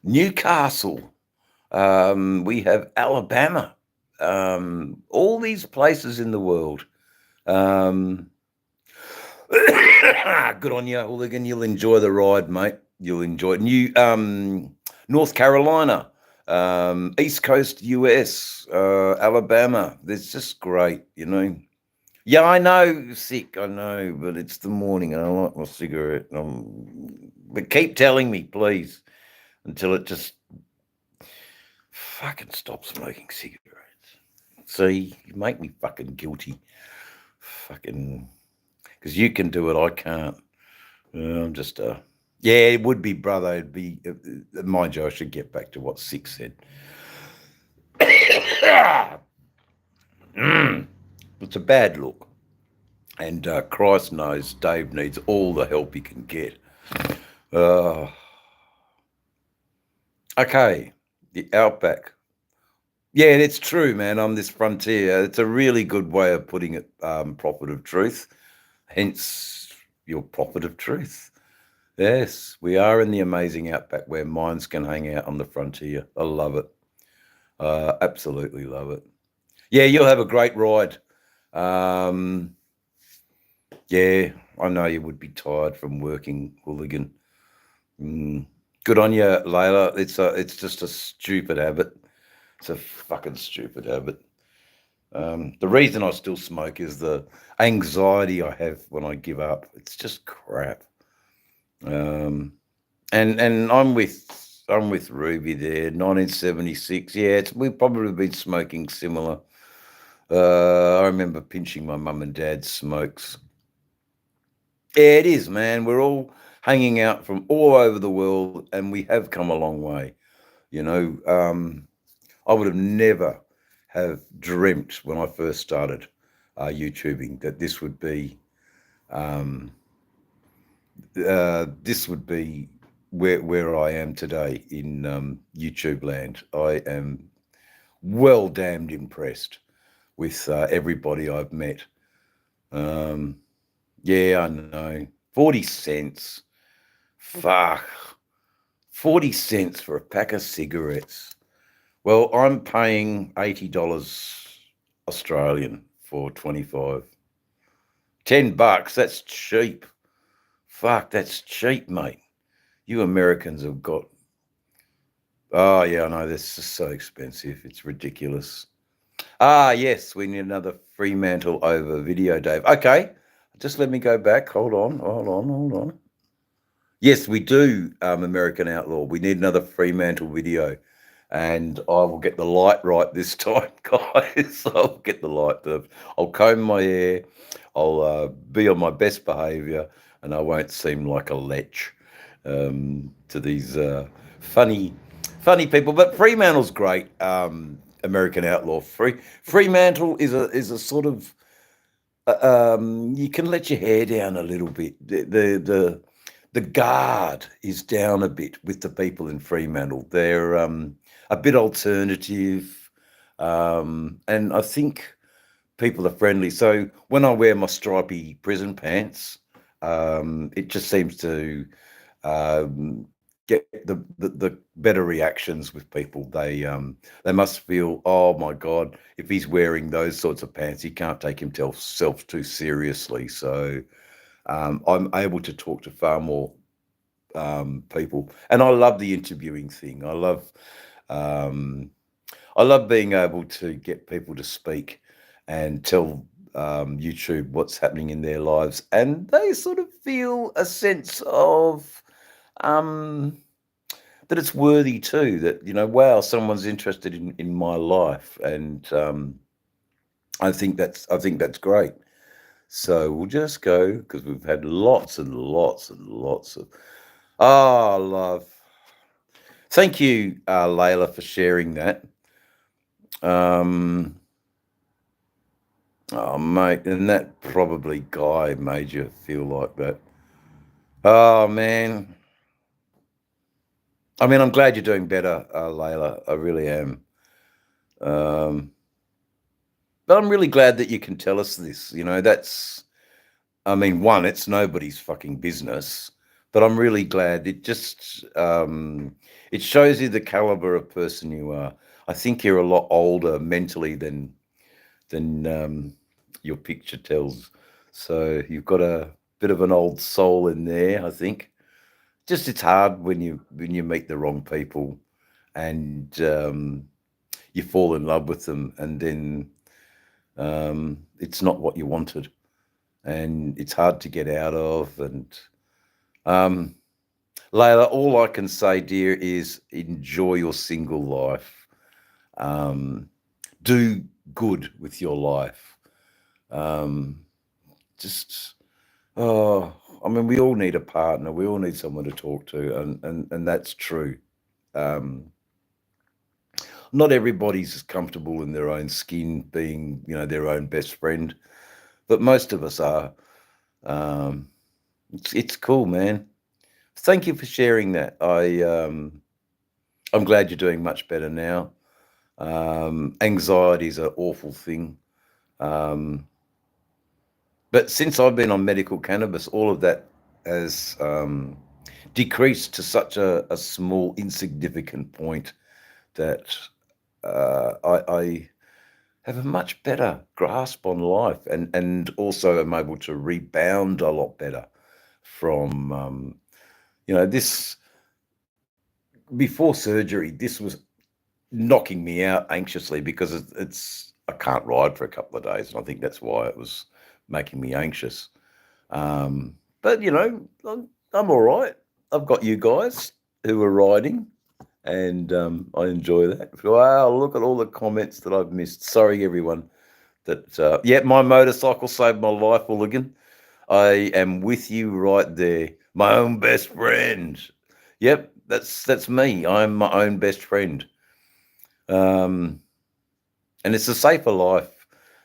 Newcastle. We have Alabama. All these places in the world. Good on you, hooligan. You'll enjoy the ride, mate. You'll enjoy it. North Carolina, East Coast US, Alabama. It's just great, you know. Yeah, I know, sick, I know, but it's the morning and I like my cigarette. But keep telling me, please, until it just fucking stops smoking cigarettes. See, you make me fucking guilty. Fucking, because you can do it, I can't. I'm just yeah, it would be, brother. It'd be, mind you, I should get back to what Six said. It's a bad look, and Christ knows Dave needs all the help he can get. Okay, the Outback. Yeah, it's true, man. On this frontier, it's a really good way of putting it. Prophet of truth, hence your prophet of truth. Yes, we are in the amazing outback where minds can hang out on the frontier. I love it. Absolutely love it. Yeah, you'll have a great ride. Yeah, I know you would be tired from working, hooligan. Good on you, Layla. It's just a stupid habit. It's a fucking stupid habit. The reason I still smoke is the anxiety I have when I give up. It's just crap. And I'm with Ruby there, 1976. Yeah, we've probably been smoking similar. I remember pinching my mum and dad's smokes. Yeah, it is, man. We're all hanging out from all over the world, and we have come a long way. You know, I would have never have dreamt when I first started YouTubing that this would be where I am today in YouTube land. I am well damned impressed with everybody I've met. Yeah, I know. 40 cents. Fuck. 40 cents for a pack of cigarettes. Well, I'm paying $80 Australian for 25. $10, that's cheap. Fuck, that's cheap, mate. You Americans have got... Oh, yeah, I know. This is so expensive. It's ridiculous. Ah, yes, we need another Fremantle over video, Dave. Okay, just let me go back. Hold on. Yes, we do, American Outlaw. We need another Fremantle video. And I will get the light right this time, guys. I'll get the light. I'll comb my hair. I'll be on my best behaviour, and I won't seem like a lech to these funny people. But Fremantle's great. American Outlaw. Fremantle is a sort of You can let your hair down a little bit. The guard is down a bit with the people in Fremantle. They're a bit alternative, and I think people are friendly. So when I wear my stripy prison pants, it just seems to um, get the better reactions with people. They must feel, oh my God, if he's wearing those sorts of pants, he can't take himself too seriously. So I'm able to talk to far more people, and I love the interviewing thing. Um, I love being able to get people to speak and tell YouTube what's happening in their lives, and they sort of feel a sense of um, that it's worthy too. That wow, someone's interested in my life, and I think that's great. So we'll just go because we've had lots and lots and lots of love. Thank you, Layla, for sharing that. Um, Oh, mate, and that probably guy made you feel like that. Oh, man. I mean, I'm glad you're doing better, Layla. I really am. Um, but I'm really glad that you can tell us this. I mean, one, it's nobody's fucking business, but I'm really glad it shows you the caliber of person you are. I think you're a lot older mentally than your picture tells. So you've got a bit of an old soul in there, I think. Just it's hard when you meet the wrong people and you fall in love with them, and then it's not what you wanted, and it's hard to get out of. And um, Layla, all I can say, dear, is enjoy your single life. Um, do good with your life. Um, just oh, I mean, we all need a partner. We all need someone to talk to, and that's true. Um, Not everybody's as comfortable in their own skin, being their own best friend, but most of us are. It's cool, man. Thank you for sharing that. I'm glad you're doing much better now. Anxiety is an awful thing. Um, But since I've been on medical cannabis, all of that has decreased to such a small, insignificant point that I have a much better grasp on life, and also am able to rebound a lot better from this. Before surgery, this was knocking me out anxiously because it's I can't ride for a couple of days, and I think that's why it was making me anxious. But I'm all right. I've got you guys who are riding, and I enjoy that. Wow, look at all the comments that I've missed. Sorry, everyone. Yeah, my motorcycle saved my life, Hooligan. I am with you right there. My own best friend. Yep, that's me. I'm my own best friend. Um, and it's a safer life,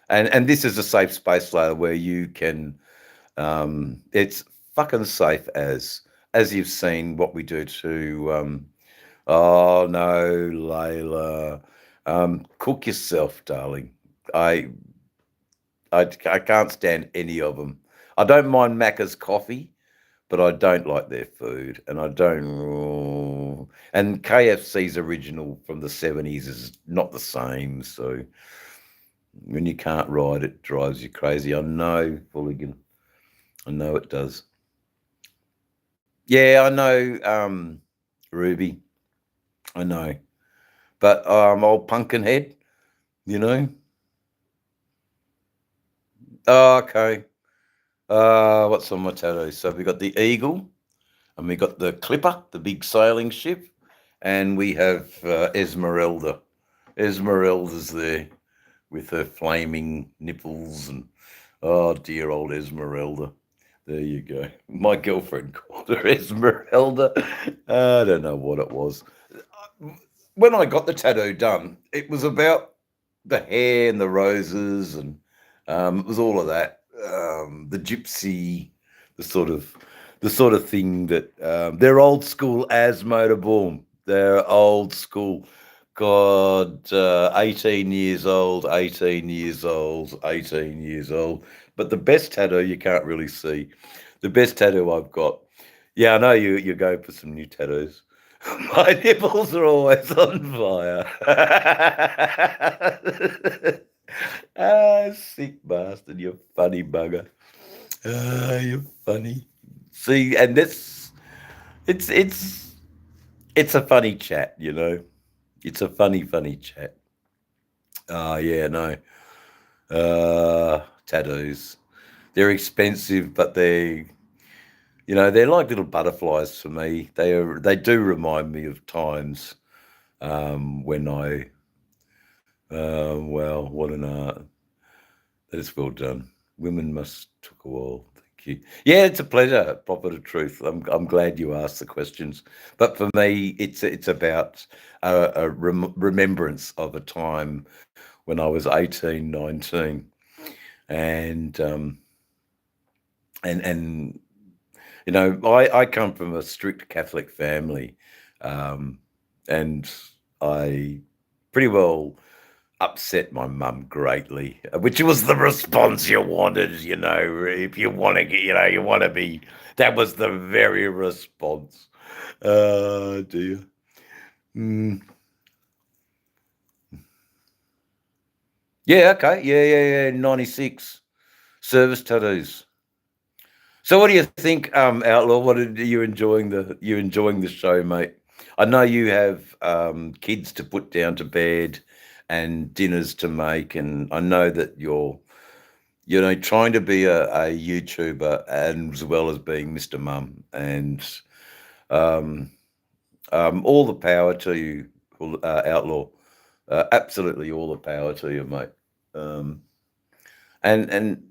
and this is a safe space, layer where you can. It's fucking safe as you've seen what we do to. Oh no, Layla, cook yourself, darling. I I can't stand any of them. I don't mind Macca's coffee, but I don't like their food, and I don't. And KFC's original from the 70s is not the same. So when you can't ride, it drives you crazy. I know, Fulligan. I know it does. Yeah, I know, Ruby. I know. But old Pumpkinhead, you know. Oh, okay. What's on my tattoos? So we got the eagle, and we got the Clipper, the big sailing ship, and we have Esmeralda. Esmeralda's there with her flaming nipples, and oh dear old Esmeralda. There you go. My girlfriend called her Esmeralda. I don't know what it was. When I got the tattoo done, it was about the hair and the roses, and it was all of that. the gypsy, the sort of thing that they're old school as Motorborn. They're old school. God, 18 years old, 18 years old, 18 years old. But the best tattoo you can't really see. The best tattoo I've got. Yeah, I know you're going for some new tattoos. My nipples are always on fire. Sick bastard, you funny bugger. You're funny. See, and this, it's it's a funny chat, you know. It's a funny chat. Yeah, no. Tattoos. They're expensive, but they're like little butterflies for me. They do remind me of times when well, what an art. That is well done. Women must took a while. Thank you. Yeah, it's a pleasure. Prophet of truth. I'm glad you asked the questions. But for me, it's about a remembrance of a time when I was 18, 19, and and I come from a strict Catholic family, and I pretty well upset my mum greatly, which was the response you wanted. If you want to get, you want to be. That was the very response. Do you? Mm. Yeah. Okay. Yeah. 96 service tattoos. So, what do you think, Outlaw? What are you enjoying the show, mate? I know you have kids to put down to bed and dinners to make, and I know that you're trying to be a YouTuber and as well as being Mr. Mum, and um, all the power to you, Outlaw. Absolutely, all the power to you, mate. Um, and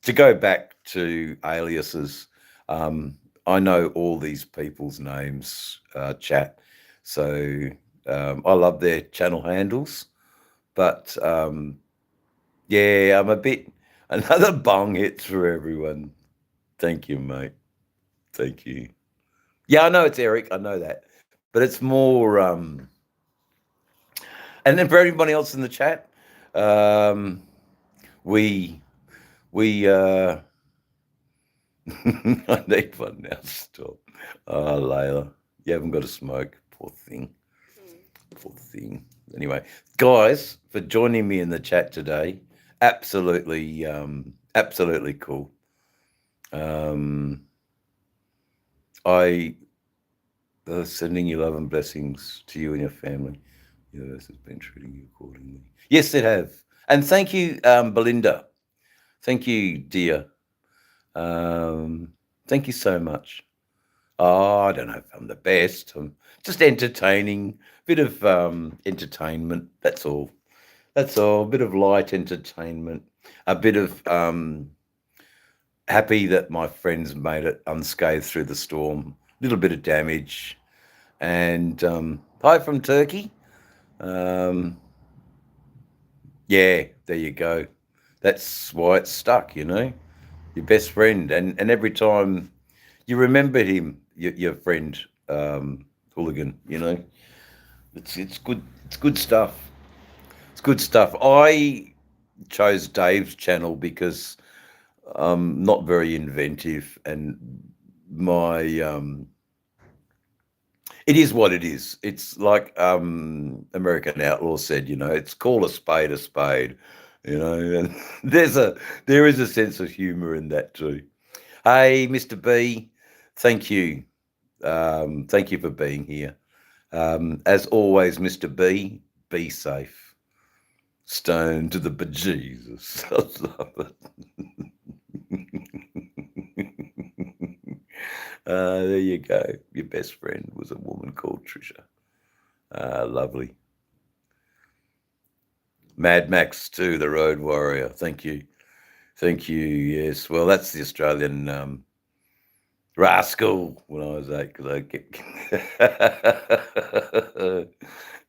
to go back to aliases, I know all these people's names, chat. So I love their channel handles, but yeah, I'm a bit another bong hits for everyone. Thank you, mate. Thank you. Yeah, I know it's Eric. I know that, but it's more. And then for everybody else in the chat, um, we we. I need one now. Stop. Oh, Layla, you haven't got a smoke. Poor thing. Poor thing. Anyway, guys, for joining me in the chat today, absolutely cool. I sending you love and blessings to you and your family. The universe has been treating you accordingly. Yes, it have. And thank you, Belinda. Thank you, dear. Thank you so much. Oh, I don't know if I'm the best. I'm just entertaining. Bit of entertainment. That's all. That's all. A bit of light entertainment. A bit of happy that my friends made it unscathed through the storm. A little bit of damage. And hi from Turkey. Um, yeah, there you go. That's why it's stuck, your best friend. And every time you remember him, your friend, Hooligan, it's good. It's good stuff. It's good stuff. I chose Dave's channel because I'm not very inventive, and my it is what it is. It's like American Outlaw said, it's call a spade a spade, and there is a sense of humor in that too. Hey, Mr. B, thank you. Thank you for being here. As always, Mr. B, be safe. Stone to the bejesus. I love it. There you go. Your best friend was a woman called Trisha. Lovely. Mad Max too, the Road Warrior. Thank you. Thank you. Yes. Well, that's the Australian rascal when I was 8 because I get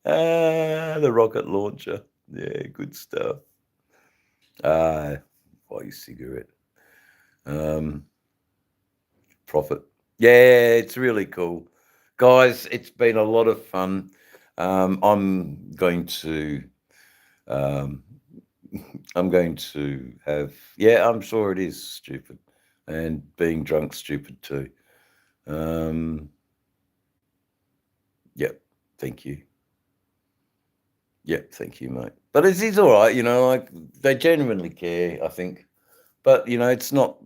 the rocket launcher. Yeah, good stuff. Buy your cigarette. Um, Profit. Yeah, it's really cool. Guys, it's been a lot of fun. I'm going to um, I'm going to have, yeah, I'm sure it is stupid, and being drunk stupid too. Um, yep, thank you. Yep, thank you, mate. But it's all right, like they genuinely care, I think. But it's not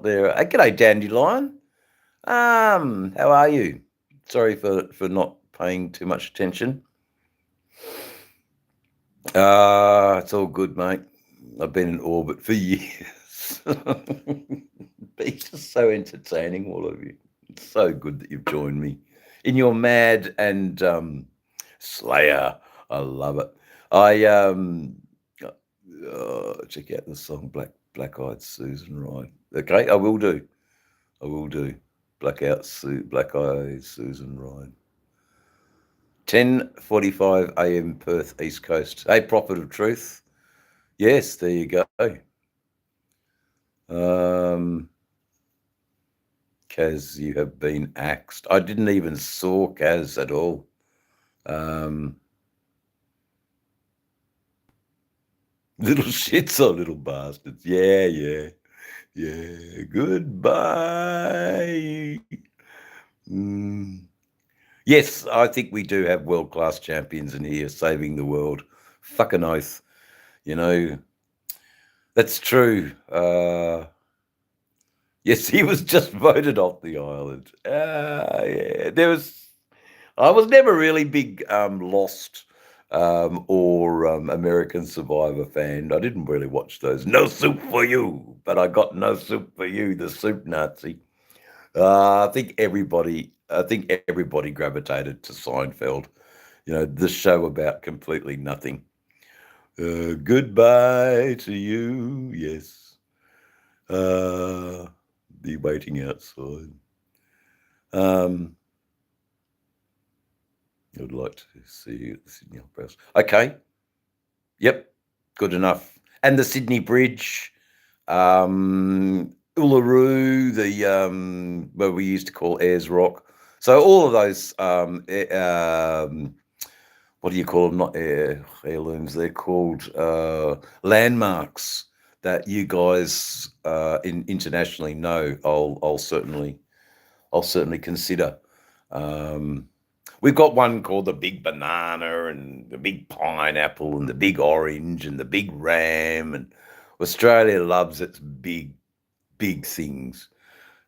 there. G'day, Dandelion. How are you? Sorry for not paying too much attention. It's all good, mate. I've been in orbit for years. But it's just so entertaining, all of you. It's so good that you've joined me in your mad and Slayer. I love it. I check out the song Black Eyed Susan Ryan. Okay, I will do. I will do. Black Eyed Susan Ryan. 10:45 a.m. Perth, East Coast. Hey, Prophet of Truth. Yes, there you go. Kaz, you have been axed. I didn't even saw Kaz at all. Little shits or little bastards. Yeah, yeah, yeah. Goodbye. Yes, I think we do have world-class champions in here saving the world. Fucking oath. That's true. Yes, he was just voted off the island. Yeah, I was never really big Lost or American Survivor fan. I didn't really watch those. No Soup for You, but I got No Soup for You, the soup Nazi. I think everybody gravitated to Seinfeld. The show about completely nothing. Goodbye to you. Yes. Be waiting outside. I would like to see you at the Sydney Opera House. Okay. Yep. Good enough. And the Sydney Bridge, Uluru, where we used to call Ayers Rock. So all of those, what do you call them? Not heirlooms. They're called landmarks that you guys internationally know. I'll certainly consider. We've got one called the Big Banana and the Big Pineapple and the Big Orange and the Big Ram, and Australia loves its big things.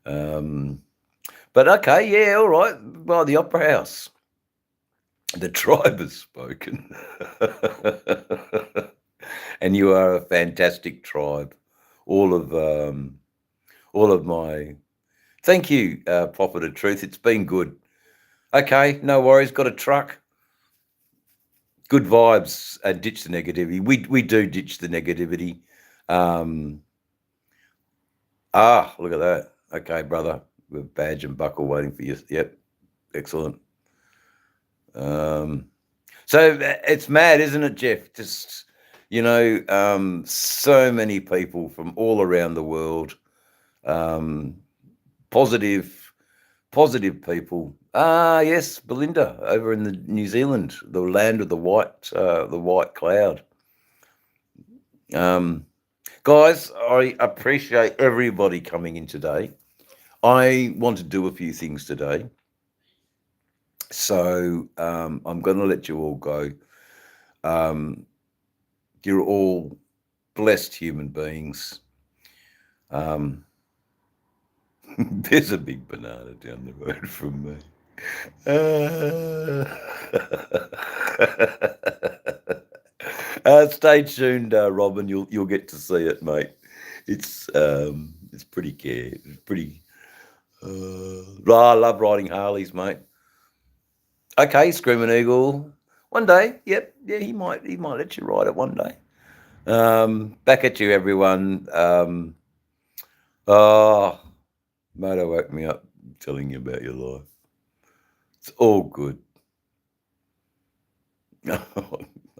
But okay, yeah, all right. Well, the Opera House. The tribe has spoken. And you are a fantastic tribe. All of my thank you, Prophet of Truth. It's been good. Okay, no worries. Got a truck. Good vibes. Ditch the negativity. We do ditch the negativity. Look at that. Okay, brother. With badge and buckle waiting for you. Yep. Excellent. So it's mad, isn't it, Jeff? Just so many people from all around the world. Positive people. Yes, Belinda over in the New Zealand, the land of the white cloud. Guys, I appreciate everybody coming in today. I want to do a few things today, so I'm going to let you all go. You're all blessed human beings. There's a big banana down the road from me. Stay tuned, Robin. You'll get to see it, mate. It's pretty care. It's pretty. I love riding Harleys, mate. Okay, Screaming Eagle. One day, yep, yeah, he might let you ride it one day. Back at you, everyone. Moto woke me up telling you about your life. It's all good.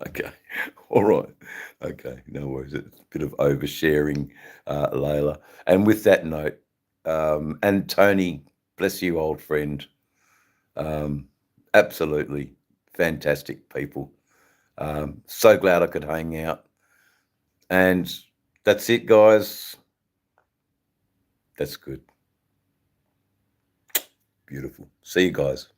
Okay. All right. Okay. No worries. It's a bit of oversharing, Layla. And with that note, and Tony, bless you, old friend. Absolutely fantastic people. So glad I could hang out. And that's it, guys. That's good. Beautiful. See you guys.